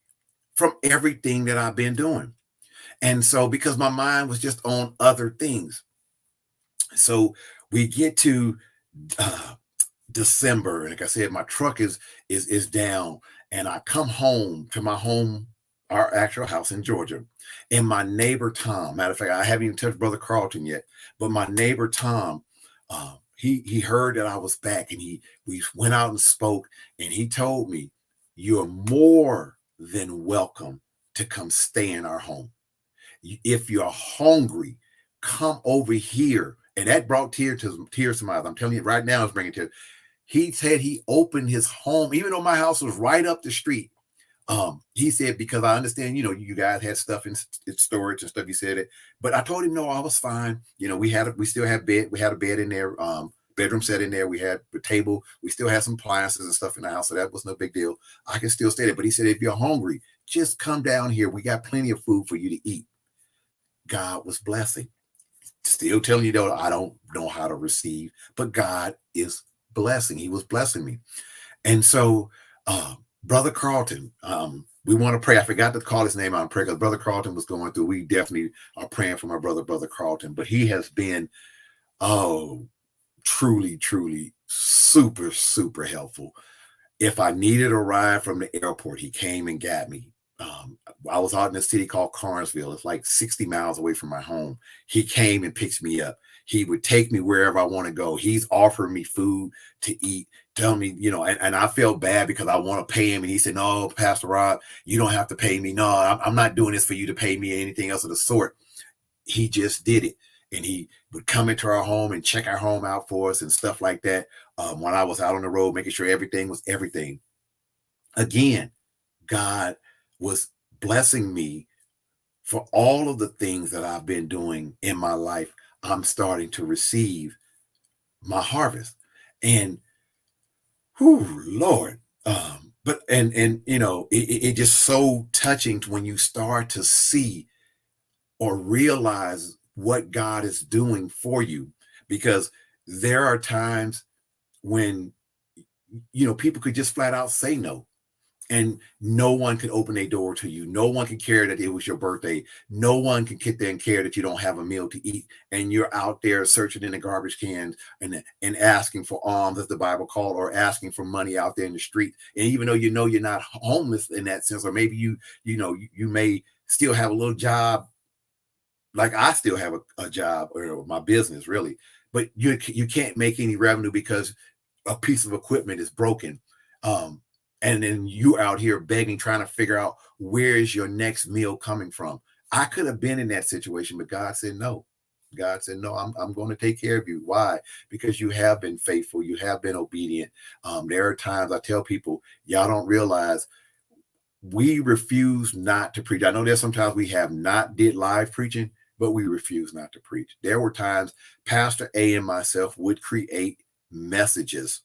from everything that I've been doing. And so, because my mind was just on other things. So we get to uh, December, and like I said, my truck is down, and I come home to my home, our actual house in Georgia, and my neighbor Tom. Matter of fact, I haven't even touched Brother Carlton yet, but my neighbor Tom, he heard that I was back, and we went out and spoke, and he told me, "You're more than welcome to come stay in our home. If you're hungry, come over here." And that brought tears to my eyes. I'm telling you right now, it's bringing tears. He said he opened his home, even though my house was right up the street. He said, because I understand, you guys had stuff in storage and stuff. He said it, but I told him no, I was fine. We still had we had a bed in there, bedroom set in there. We had a table. We still had some appliances and stuff in the house, so that was no big deal. I can still stay there. But he said, if you're hungry, just come down here. We got plenty of food for you to eat. God was blessing. Still telling you though, I don't know how to receive, but God is blessing. He was blessing me. And so, Brother Carlton, we want to pray. I forgot to call his name out and pray because Brother Carlton was going through. We definitely are praying for my Brother Carlton, but he has been, oh, truly, truly super, super helpful. If I needed a ride from the airport, he came and got me. I was out in a city called Carnesville. It's like 60 miles away from my home. He came and picked me up. He would take me wherever I want to go. He's offered me food to eat, tell me, and I felt bad because I want to pay him. And he said, "No, Pastor Rob, you don't have to pay me. No, I'm not doing this for you to pay me or anything else of the sort." He just did it. And he would come into our home and check our home out for us and stuff like that. When I was out on the road, making sure everything was everything. Again, God was blessing me for all of the things that I've been doing in my life. I'm starting to receive my harvest. And whew, Lord, but it just so touching when you start to see or realize what God is doing for you, because there are times when people could just flat out say no, and no one can open a door to you. No one can care that it was your birthday. No one can get there and care that you don't have a meal to eat, and you're out there searching in the garbage cans and asking for alms, as the Bible called, or asking for money out there in the street. And even though you're not homeless in that sense, or maybe you may still have a little job, like I still have a job or my business really, but you can't make any revenue because a piece of equipment is broken. And then you out here begging, trying to figure out where is your next meal coming from. I could have been in that situation, but God said no. God said, no, I'm going to take care of you. Why? Because you have been faithful. You have been obedient. There are times I tell people, y'all don't realize we refuse not to preach. I know there's sometimes we have not did live preaching, but we refuse not to preach. There were times Pastor A and myself would create messages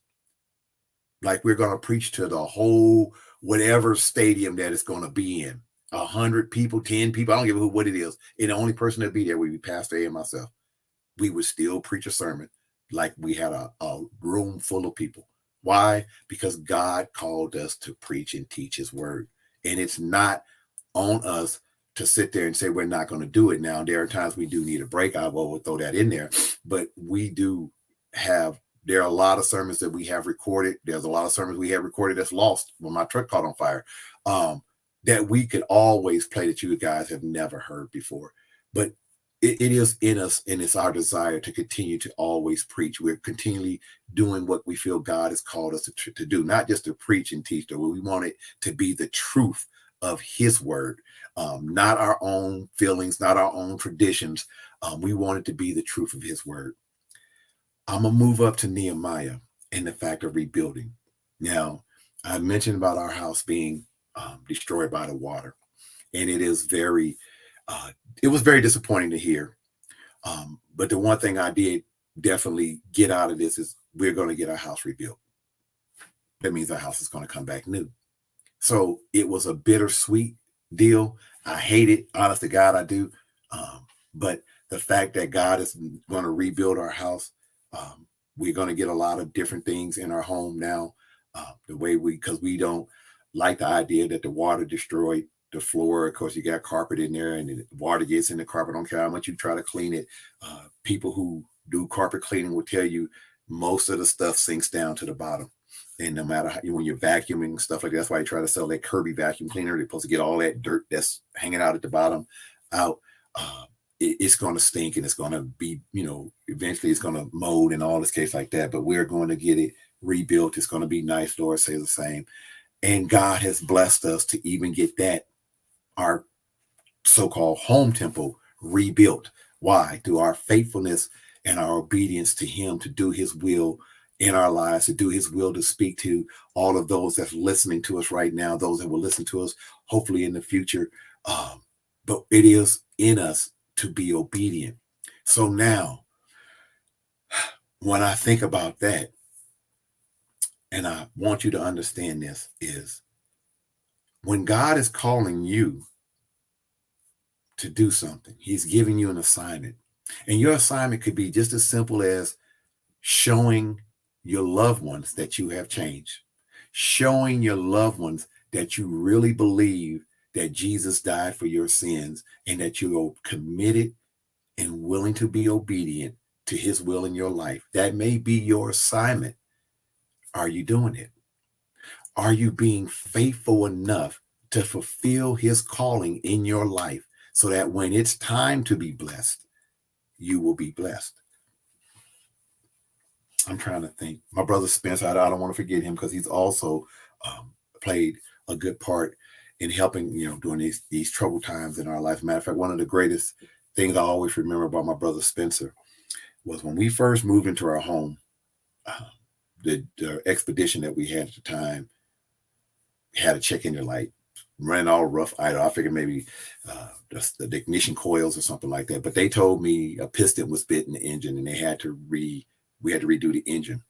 like we're going to preach to the whole whatever stadium that it's going to be in. 100 people, 10 people, I don't give a who what it is. And the only person that be there would be Pastor A and myself. We would still preach a sermon like we had a room full of people. Why? Because God called us to preach and teach his word. And it's not on us to sit there and say we're not going to do it. Now, there are times we do need a break. I will throw that in there. But we do have, there are a lot of sermons that we have recorded. There's a lot of sermons we have recorded that's lost when my truck caught on fire, that we could always play that you guys have never heard before. But it is in us, and it's our desire to continue to always preach. We're continually doing what we feel God has called us to do, not just to preach and teach, but we want it to be the truth of his word, not our own feelings, not our own traditions. We want it to be the truth of his word. I'm going to move up to Nehemiah and the fact of rebuilding. Now, I mentioned about our house being destroyed by the water, and it is very it was very disappointing to hear. But the one thing I did definitely get out of this is we're going to get our house rebuilt. That means our house is going to come back new. So it was a bittersweet deal. I hate it. Honest to God, I do. But the fact that God is going to rebuild our house, we're going to get a lot of different things in our home now. The way because we don't like the idea that the water destroyed the floor. Of course, you got carpet in there, and the water gets in the carpet. I don't care how much you try to clean it. People who do carpet cleaning will tell you most of the stuff sinks down to the bottom. And no matter how, when you're vacuuming stuff like that, that's why you try to sell that Kirby vacuum cleaner. They're supposed to get all that dirt that's hanging out at the bottom out. It's going to stink, and it's going to be, eventually it's going to mold and all this case like that. But we're going to get it rebuilt. It's going to be nice. Lord says the same. And God has blessed us to even get that, our so-called home temple, rebuilt. Why? Through our faithfulness and our obedience to him to do his will in our lives, to do his will, to speak to all of those that's listening to us right now, those that will listen to us hopefully in the future. But it is in us to be obedient. So now, when I think about that, and I want you to understand this, is when God is calling you to do something, he's giving you an assignment. And your assignment could be just as simple as showing your loved ones that you have changed, showing your loved ones that you really believe that Jesus died for your sins and that you are committed and willing to be obedient to his will in your life. That may be your assignment. Are you doing it? Are you being faithful enough to fulfill his calling in your life so that when it's time to be blessed, you will be blessed? I'm trying to think. My brother Spencer, I don't want to forget him because he's also played a good part in helping, during these troubled times in our life. Matter of fact, one of the greatest things I always remember about my brother Spencer was when we first moved into our home, the expedition that we had at the time had a check engine light running all rough. I figured maybe the ignition coils or something like that. But they told me a piston was bit in the engine, and we had to redo the engine.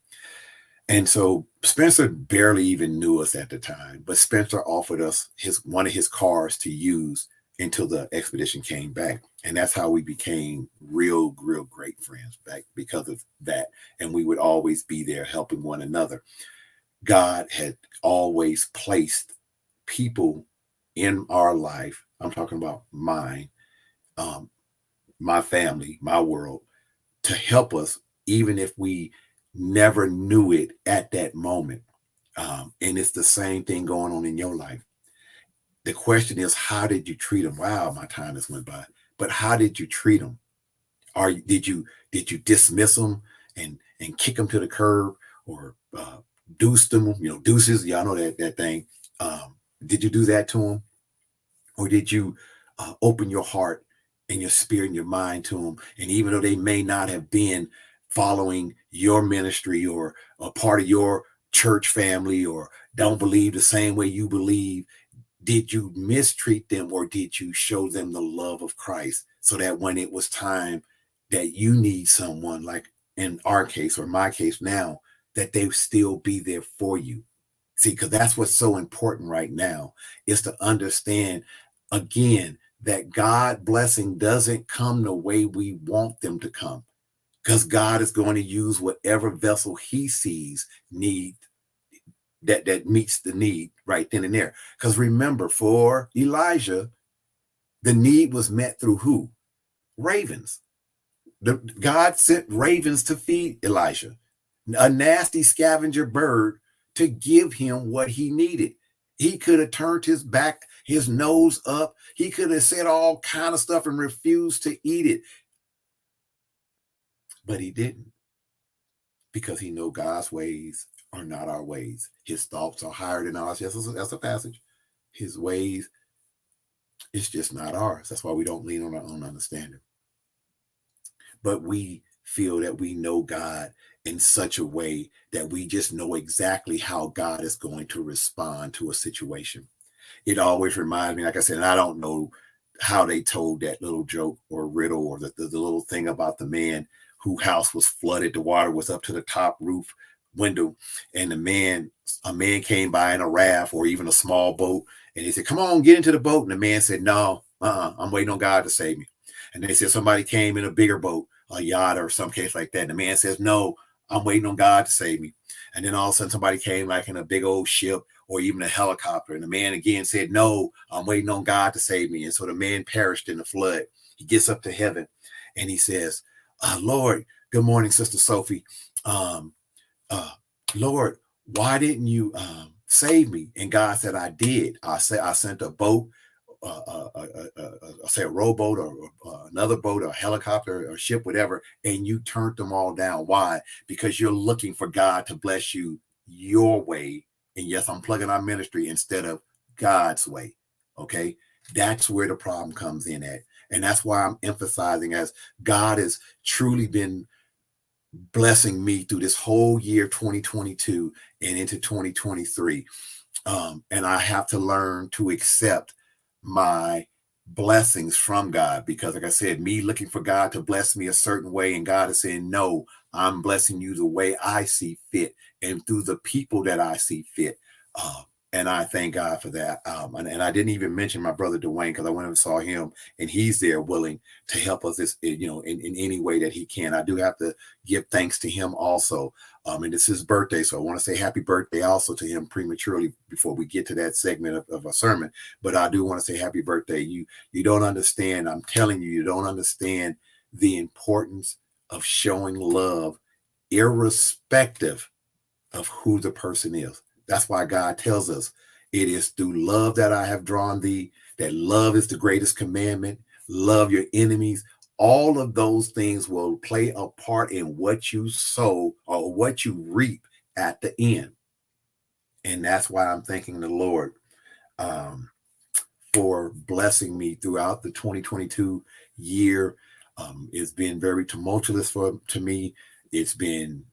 And so Spencer barely even knew us at the time, but Spencer offered us one of his cars to use until the expedition came back. And that's how we became real great friends back because of that. And we would always be there helping one another. God had always placed people in our life. I'm talking about mine, my family, my world, to help us, even if we never knew it at that moment. And it's the same thing going on in your life. The question is, how did you treat them? Wow, my time has went by. But how did you treat them? Did you dismiss them and kick them to the curb, or deuce them? Deuces. Y'all know that thing. Did you do that to them, or did you open your heart and your spirit and your mind to them. And even though they may not have been following your ministry or a part of your church family or don't believe the same way you believe, did you mistreat them or did you show them the love of Christ so that when it was time that you need someone, like in our case or my case now, that they still be there for you? See, because that's what's so important right now, is to understand again that God blessing doesn't come the way we want them to come, because God is going to use whatever vessel he sees need that meets the need right then and there. Because remember, for Elijah, the need was met through who? Ravens. God sent ravens to feed Elijah, a nasty scavenger bird, to give him what he needed. He could have turned his back, his nose up. He could have said all kind of stuff and refused to eat it. But he didn't, because he know God's ways are not our ways. His thoughts are higher than ours. Yes, that's a passage. His ways, it's just not ours. That's why we don't lean on our own understanding. But we feel that we know God in such a way that we just know exactly how God is going to respond to a situation. It always reminds me, like I said, and I don't know how they told that little joke or riddle or the little thing about the man whose house was flooded. The water was up to the top roof window, and a man came by in a raft or even a small boat, and he said, "Come on, get into the boat." And the man said, "No, I'm waiting on God to save me." And they said somebody came in a bigger boat, a yacht or some case like that. And the man says, "No, I'm waiting on God to save me." And then all of a sudden somebody came like in a big old ship or even a helicopter. And the man again said, "No, I'm waiting on God to save me." And so the man perished in the flood. He gets up to heaven and he says, "Lord, good morning, Sister Sophie. Um, uh, Lord, why didn't you save me?" And God said, "I did. I sent a boat, say a rowboat or another boat or a helicopter or ship, whatever, and you turned them all down. Why? Because you're looking for God to bless you your way. And yes, I'm plugging our ministry instead of God's way. Okay, that's where the problem comes in at, and that's why I'm emphasizing, as God has truly been blessing me through this whole year 2022 and into 2023. And I have to learn to accept my blessings from God, because like I said, me looking for God to bless me a certain way, and God is saying, "No, I'm blessing you the way I see fit and through the people that I see fit." Uh, and I thank God for that. And I didn't even mention my brother Dwayne, because I went and saw him, and he's there willing to help us in any way that he can. I do have to give thanks to him also. And it's his birthday, so I want to say happy birthday also to him prematurely before we get to that segment of a sermon. But I do want to say happy birthday. You don't understand. I'm telling you, you don't understand the importance of showing love, irrespective of who the person is. That's why God tells us, "It is through love that I have drawn thee," that love is the greatest commandment. Love your enemies. All of those things will play a part in what you sow or what you reap at the end. And that's why I'm thanking the Lord um, for blessing me throughout the 2022 year. It's been very tumultuous to me. It's been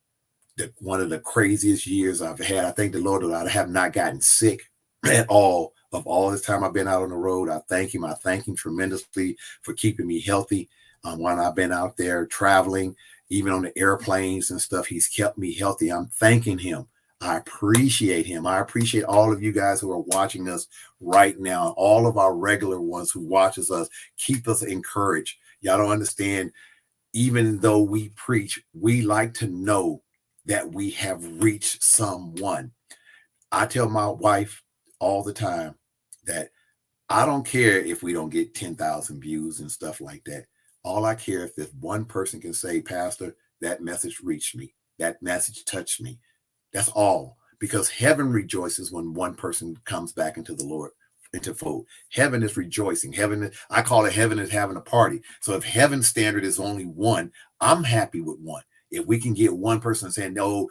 one of the craziest years I've had. I thank the Lord that I have not gotten sick at all of all this time I've been out on the road. I thank him. I thank him tremendously for keeping me healthy. When I've been out there traveling, even on the airplanes and stuff, he's kept me healthy. I'm thanking him. I appreciate him. I appreciate all of you guys who are watching us right now. All of our regular ones who watches us, keep us encouraged. Y'all don't understand. Even though we preach, we like to know that we have reached someone. I tell my wife all the time that I don't care if we don't get 10,000 views and stuff like that. All I care if one person can say, "Pastor, that message reached me. That message touched me." That's all. Because heaven rejoices when one person comes back into the Lord, into fold. Heaven is rejoicing. I call it heaven is having a party. So if heaven's standard is only one, I'm happy with one. If we can get one person saying, "No,"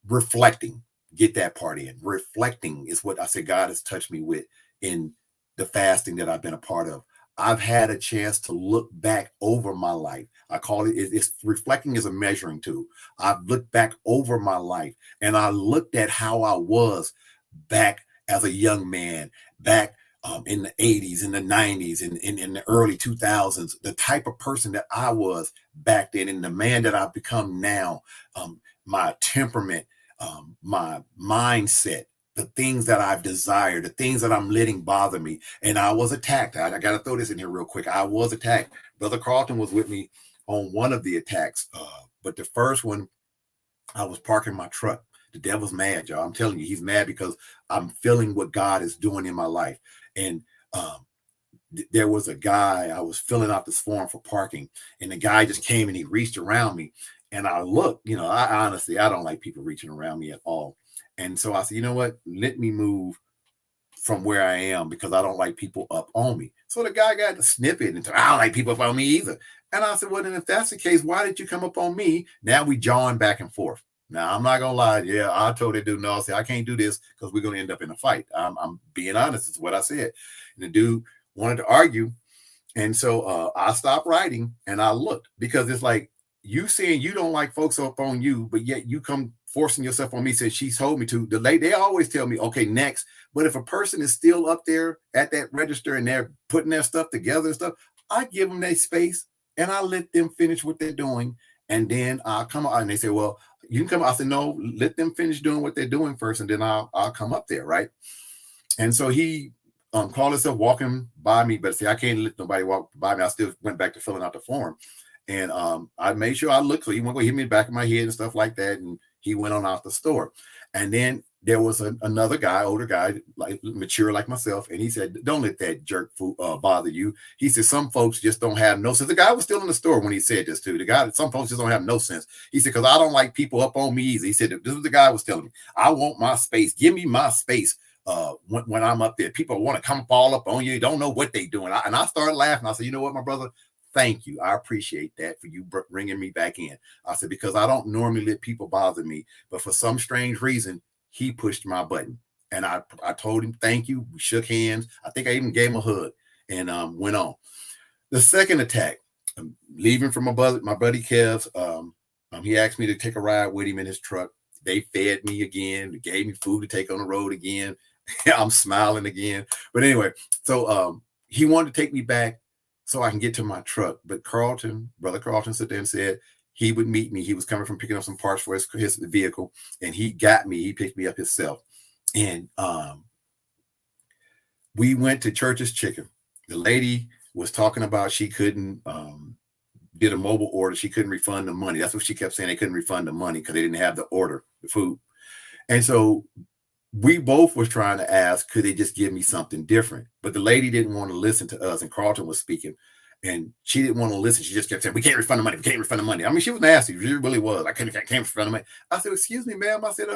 reflecting, get that part in. Reflecting is what I say God has touched me with in the fasting that I've been a part of. I've had a chance to look back over my life. I call it's reflecting as a measuring tool. I've looked back over my life and I looked at how I was back as a young man, back in the 80s, in the 90s, in the early 2000s, the type of person that I was back then and the man that I've become now, my temperament, my mindset, the things that I've desired, the things that I'm letting bother me. And I was attacked. I got to throw this in here real quick. I was attacked. Brother Carlton was with me on one of the attacks, but the first one, I was parking my truck. The devil's mad, y'all. I'm telling you, he's mad because I'm feeling what God is doing in my life. And there was a guy, I was filling out this form for parking, and the guy just came and he reached around me. And I looked, I honestly, I don't like people reaching around me at all. And so I said, you know what? Let me move from where I am because I don't like people up on me. So the guy got the snippet and said, I don't like people up on me either. And I said, well, then if that's the case, why did you come up on me? Now we jawing back and forth. Now, I'm not going to lie. Yeah, I told the dude, no, I said, I can't do this because we're going to end up in a fight. I'm being honest. It's what I said. And the dude wanted to argue. And so I stopped writing and I looked because it's like you saying you don't like folks up on you, but yet you come forcing yourself on me. Said she told me to. They always tell me, okay, next. But if a person is still up there at that register and they're putting their stuff together and stuff, I give them their space and I let them finish what they're doing. And then I'll come out and they say, well, you can come. I said, no, let them finish doing what they're doing first. And then I'll come up there. Right. And so he called himself walking by me, but see, I can't let nobody walk by me. I still went back to filling out the form. And I made sure I looked. So he went to hit me in the back of my head and stuff like that. And he went on out the store. And then there was another guy, older guy, like mature like myself. And he said, don't let that jerk bother you. He said, some folks just don't have no sense. The guy was still in the store when he said this too. The guy, some folks just don't have no sense. He said, because I don't like people up on me either. He said, this is the guy was telling me, I want my space. Give me my space. When I'm up there, people want to come fall up on you. You don't know what they're doing. And I started laughing. I said, you know what, my brother? Thank you. I appreciate that for you bringing me back in. I said, because I don't normally let people bother me, but for some strange reason, he pushed my button. And I told him, thank you. We shook hands. I think I even gave him a hug and went on. The second attack, leaving from my buddy Kev's, he asked me to take a ride with him in his truck. They fed me again. They gave me food to take on the road again. I'm smiling again. But anyway, so he wanted to take me back so I can get to my truck. But Brother Carlton sat there and said he would meet me. He was coming from picking up some parts for his vehicle, and he got me. He picked me up himself. And we went to Church's Chicken. The lady was talking about she couldn't did a mobile order. She couldn't refund the money. That's what she kept saying. They couldn't refund the money because they didn't have the order, the food. And so we both was trying to ask, could they just give me something different? But the lady didn't want to listen to us. And Carlton was speaking and she didn't want to listen. She just kept saying, we can't refund the money. We can't refund the money. I mean, she was nasty. She really was. I can't refund the money. I said, excuse me, ma'am. I said,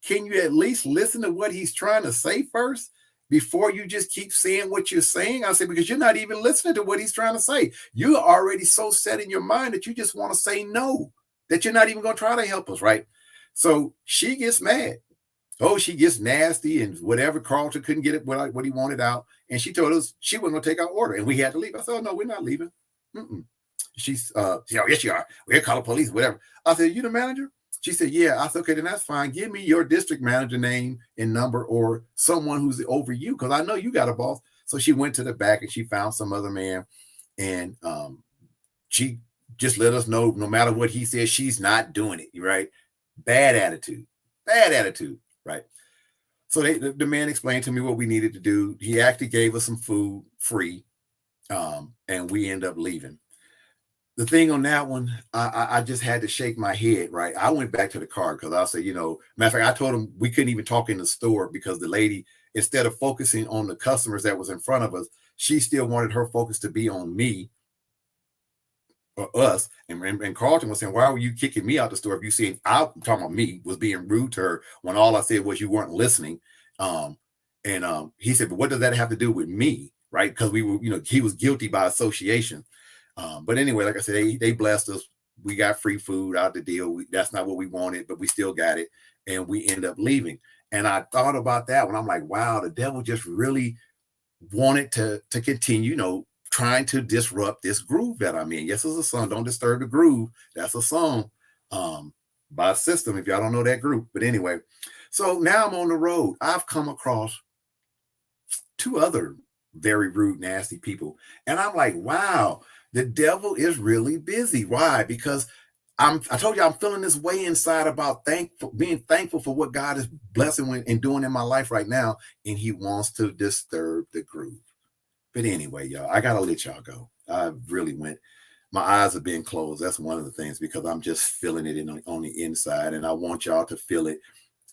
can you at least listen to what he's trying to say first before you just keep saying what you're saying? I said, because you're not even listening to what he's trying to say. You're already so set in your mind that you just want to say no, that you're not even going to try to help us, right? So she gets mad. Oh, she gets nasty and whatever. Carlton couldn't get it what he wanted out. And she told us she wasn't going to take our order and we had to leave. I said, oh, no, we're not leaving. She's, oh, yes, you are. We're call the police, whatever. I said, you the manager? She said, yeah. I said, okay, then that's fine. Give me your district manager name and number or someone who's over you because I know you got a boss. So she went to the back and she found some other man. And she just let us know no matter what he says, she's not doing it, right? Bad attitude. Right. So the man explained to me what we needed to do. He actually gave us some food free. And we end up leaving. The thing on that one, I just had to shake my head, right? I went back to the car because I said, matter of fact, I told him we couldn't even talk in the store because the lady, instead of focusing on the customers that was in front of us, she still wanted her focus to be on me or us. And Carlton was saying, why were you kicking me out the store if you seen, I'm talking about me, was being rude to her when all I said was you weren't listening. He said, but what does that have to do with me? Right? Because we were, he was guilty by association. But anyway, like I said, they blessed us. We got free food out the deal. That's not what we wanted, but we still got it. And we end up leaving. And I thought about that when I'm like, wow, the devil just really wanted to continue, trying to disrupt this groove that I'm in. Yes, it's a song, Don't Disturb the Groove. That's a song by System, if y'all don't know that group. But anyway, so now I'm on the road. I've come across two other very rude, nasty people. And I'm like, wow, the devil is really busy. Why? Because I told you I'm feeling this way inside about being thankful for what God is blessing and doing in my life right now. And he wants to disturb the groove. But anyway, y'all, I gotta let y'all go. I really went. My eyes are being closed. That's one of the things, because I'm just feeling it on the inside, and I want y'all to feel it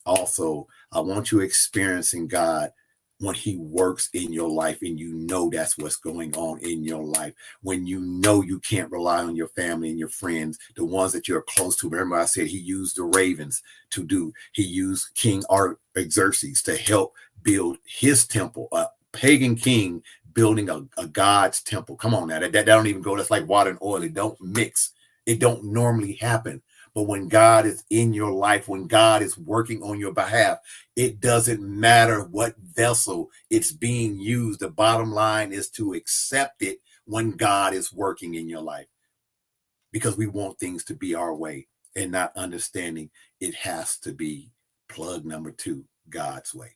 also. I want you experiencing God when he works in your life, and that's what's going on in your life. When you can't rely on your family and your friends, the ones that you're close to. Remember, I said he used the ravens he used King Artaxerxes to help build his temple, a pagan king building a God's temple. Come on now, that don't even go. That's like water and oil. It don't mix. It don't normally happen. But when God is in your life, when God is working on your behalf, it doesn't matter what vessel it's being used. The bottom line is to accept it when God is working in your life, because we want things to be our way and not understanding it has to be plug number 2, God's way.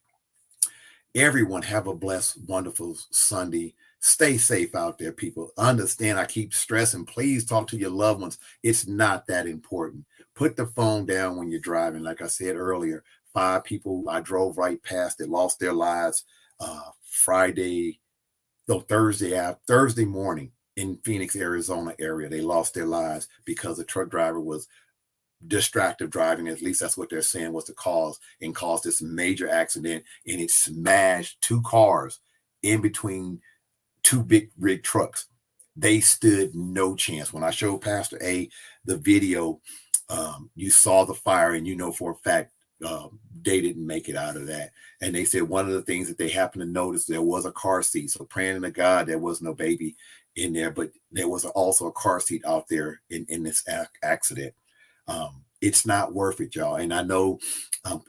Everyone have a blessed, wonderful Sunday. Stay safe out there, people. Understand, I keep stressing, please talk to your loved ones. It's not that important. Put the phone down when you're driving. Like I said earlier, 5 people I drove right past that lost their lives Thursday morning in Phoenix, Arizona area. They lost their lives because the truck driver was distracted driving. At least that's what they're saying was the cause, and caused this major accident. And it smashed 2 cars in between 2 big rig trucks. They stood no chance. When I showed Pastor A the video, you saw the fire, and for a fact they didn't make it out of that. And they said one of the things that they happened to notice, there was a car seat. So praying to God there was no baby in there, but there was also a car seat out there in this accident. It's not worth it, y'all. And I know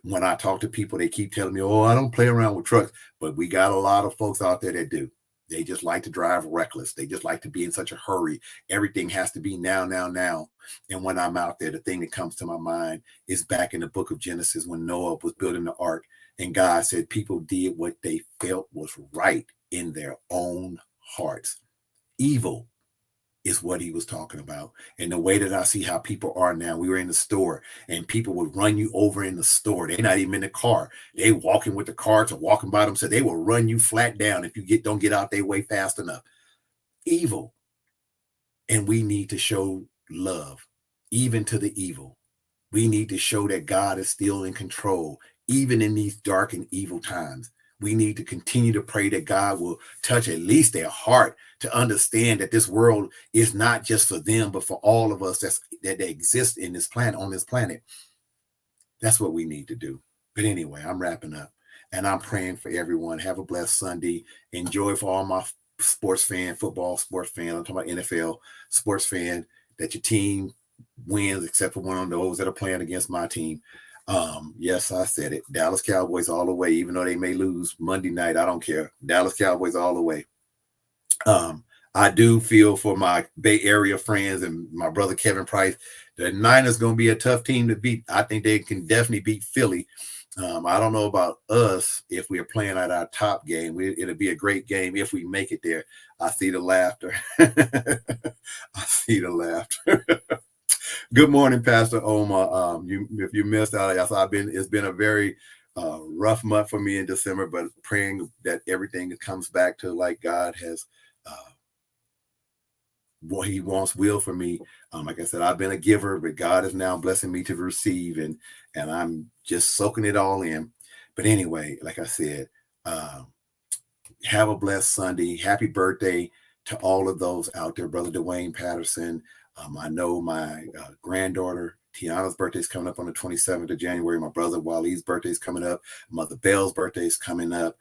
when I talk to people, they keep telling me, oh, I don't play around with trucks. But we got a lot of folks out there that do. They just like to drive reckless. They just like to be in such a hurry. Everything has to be now, now, now. And when I'm out there, the thing that comes to my mind is back in the book of Genesis when Noah was building the ark, and God said people did what they felt was right in their own hearts. Evil is what he was talking about. And the way that I see how people are now, we were in the store and people would run you over in the store. They're not even in the car. They walking with the cars or walking by them. So they will run you flat down if you don't get out their way fast enough. Evil. And we need to show love, even to the evil. We need to show that God is still in control, even in these dark and evil times. We need to continue to pray that God will touch at least their heart to understand that this world is not just for them, but for all of us that exist in this planet, on this planet. That's what we need to do. But anyway, I'm wrapping up, and I'm praying for everyone. Have a blessed Sunday. Enjoy for all my football sports fan. I'm talking about NFL sports fan, that your team wins, except for one of those that are playing against my team. Yes, I said it. Dallas Cowboys all the way, even though they may lose Monday night. I don't care. Dallas Cowboys all the way. I do feel for my Bay Area friends and my brother Kevin Price. The Niners going to be a tough team to beat. I think they can definitely beat Philly. I don't know about us if we are playing at our top game. It'll be a great game if we make it there. I see the laughter. I see the laughter. Good morning, Pastor Omar. If you missed out, it's been a very rough month for me in December, but praying that everything comes back to like God has what he wants will for me. Like I said, I've been a giver, but God is now blessing me to receive, and I'm just soaking it all in. But anyway, like I said, have a blessed Sunday. Happy birthday to all of those out there, Brother Dwayne Patterson. I know my granddaughter Tiana's birthday is coming up on the 27th of January. My brother Waleed's birthday is coming up. Mother Bell's birthday is coming up.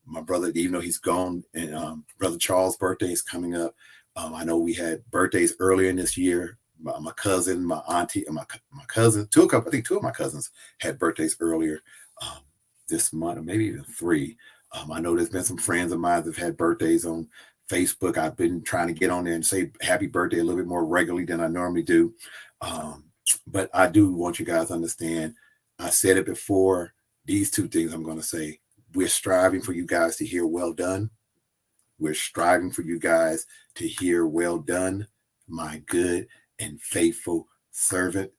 My brother, even though he's gone, and Brother Charles' birthday is coming up. I know we had birthdays earlier in this year. My cousin, my auntie, and my cousin, I think 2 of my cousins had birthdays earlier this month, or maybe even 3. I know there's been some friends of mine that have had birthdays on Facebook. I've been trying to get on there and say happy birthday a little bit more regularly than I normally do. Um, but I do want you guys to understand, I said it before, these two things I'm going to say. We're striving for you guys to hear well done. We're striving for you guys to hear well done, my good and faithful servant.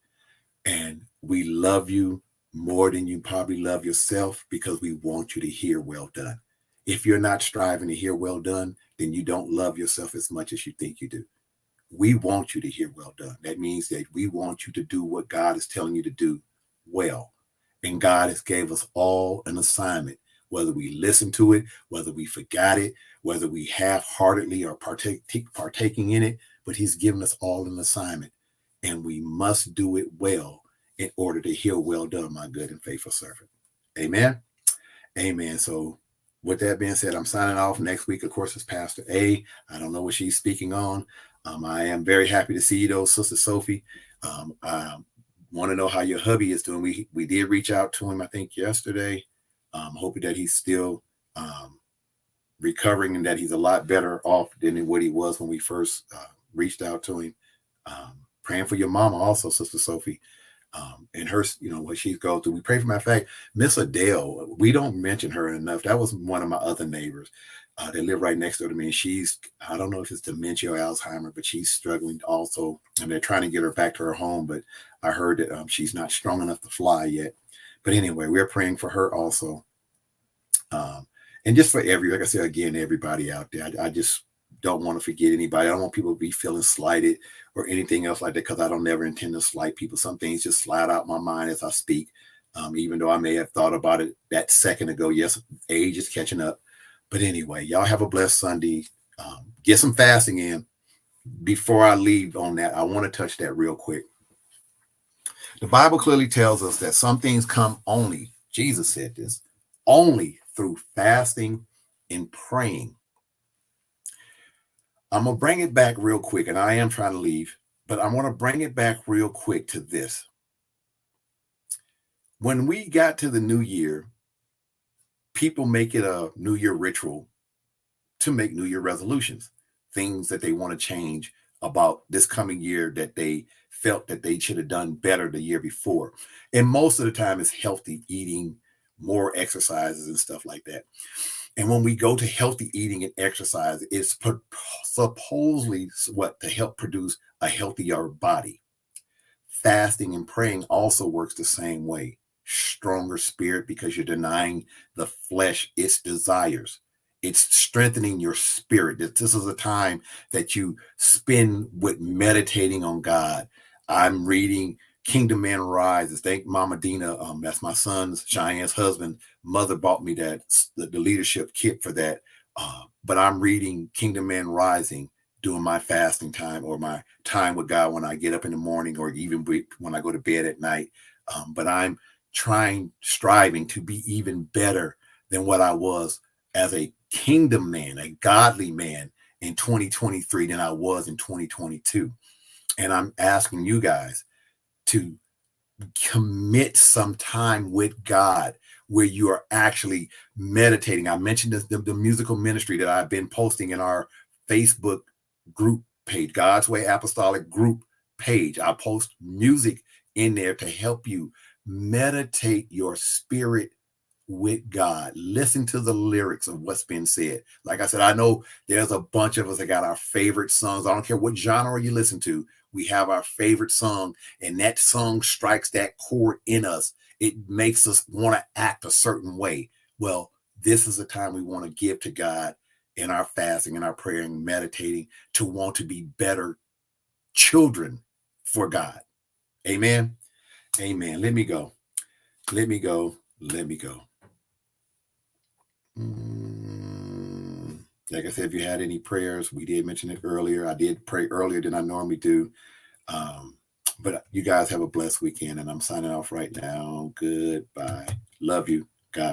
And we love you more than you probably love yourself because we want you to hear well done. If you're not striving to hear well done, then you don't love yourself as much as you think you do. We want you to hear well done. That means that we want you to do what God is telling you to do well. And God has gave us all an assignment, whether we listen to it, whether we forgot it, whether we half-heartedly are partaking in it, but he's given us all an assignment. And we must do it well in order to hear well done, my good and faithful servant. Amen. Amen. So with that being said, I'm signing off. Next week, of course, is Pastor A. I don't know what she's speaking on. I am very happy to see you, though, Sister Sophie. I want to know how your hubby is doing. We did reach out to him, I think, yesterday. Hoping that he's still recovering and that he's a lot better off than what he was when we first reached out to him. Praying for your mama also, Sister Sophie. And her, what she's going through. We pray for, matter of fact, Miss Adele. We don't mention her enough. That was one of my other neighbors. They live right next door to me. And she's, I don't know if it's dementia or Alzheimer, but she's struggling also. And they're trying to get her back to her home. But I heard that she's not strong enough to fly yet. But anyway, we're praying for her also. And just for like I said, again, everybody out there, I just don't want to forget anybody. I don't want people to be feeling slighted or anything else like that, because I don't never intend to slight people. Some things just slide out my mind as I speak, even though I may have thought about it that second ago. Yes, age is catching up. But anyway, y'all have a blessed Sunday. Get some fasting in. Before I leave on that, I want to touch that real quick. The Bible clearly tells us that some things come only, Jesus said this, only through fasting and praying. I'm going to bring it back real quick, and I am trying to leave, but I want to bring it back real quick to this. When we got to the new year, people make it a New Year ritual to make New Year resolutions, things that they want to change about this coming year that they felt that they should have done better the year before. And most of the time it's healthy eating, more exercises and stuff like that. And when we go to healthy eating and exercise, it's supposedly what to help produce a healthier body. Fasting and praying also works the same way. Stronger spirit, because you're denying the flesh its desires. It's strengthening your spirit. This is a time that you spend with meditating on God. I'm reading Kingdom Man Rises. Thank Mama Dina. That's my son's, Cheyenne's husband. Mother bought me the leadership kit for that. But I'm reading Kingdom Man Rising during my fasting time or my time with God when I get up in the morning or even when I go to bed at night. But I'm striving to be even better than what I was as a kingdom man, a godly man in 2023 than I was in 2022. And I'm asking you guys to commit some time with God where you are actually meditating. I mentioned the musical ministry that I've been posting in our Facebook group page, God's Way Apostolic group page. I post music in there to help you meditate your spirit with God. Listen to the lyrics of what's been said. Like I said, I know there's a bunch of us that got our favorite songs. I don't care what genre you listen to. We have our favorite song, and that song strikes that chord in us. It makes us want to act a certain way. Well, this is the time we want to give to God in our fasting and our prayer and meditating to want to be better children for God. Amen. Amen. Let me go. Let me go. Let me go. Like I said, if you had any prayers, we did mention it earlier. I did pray earlier than I normally do. But you guys have a blessed weekend, and I'm signing off right now. Goodbye. Love you. God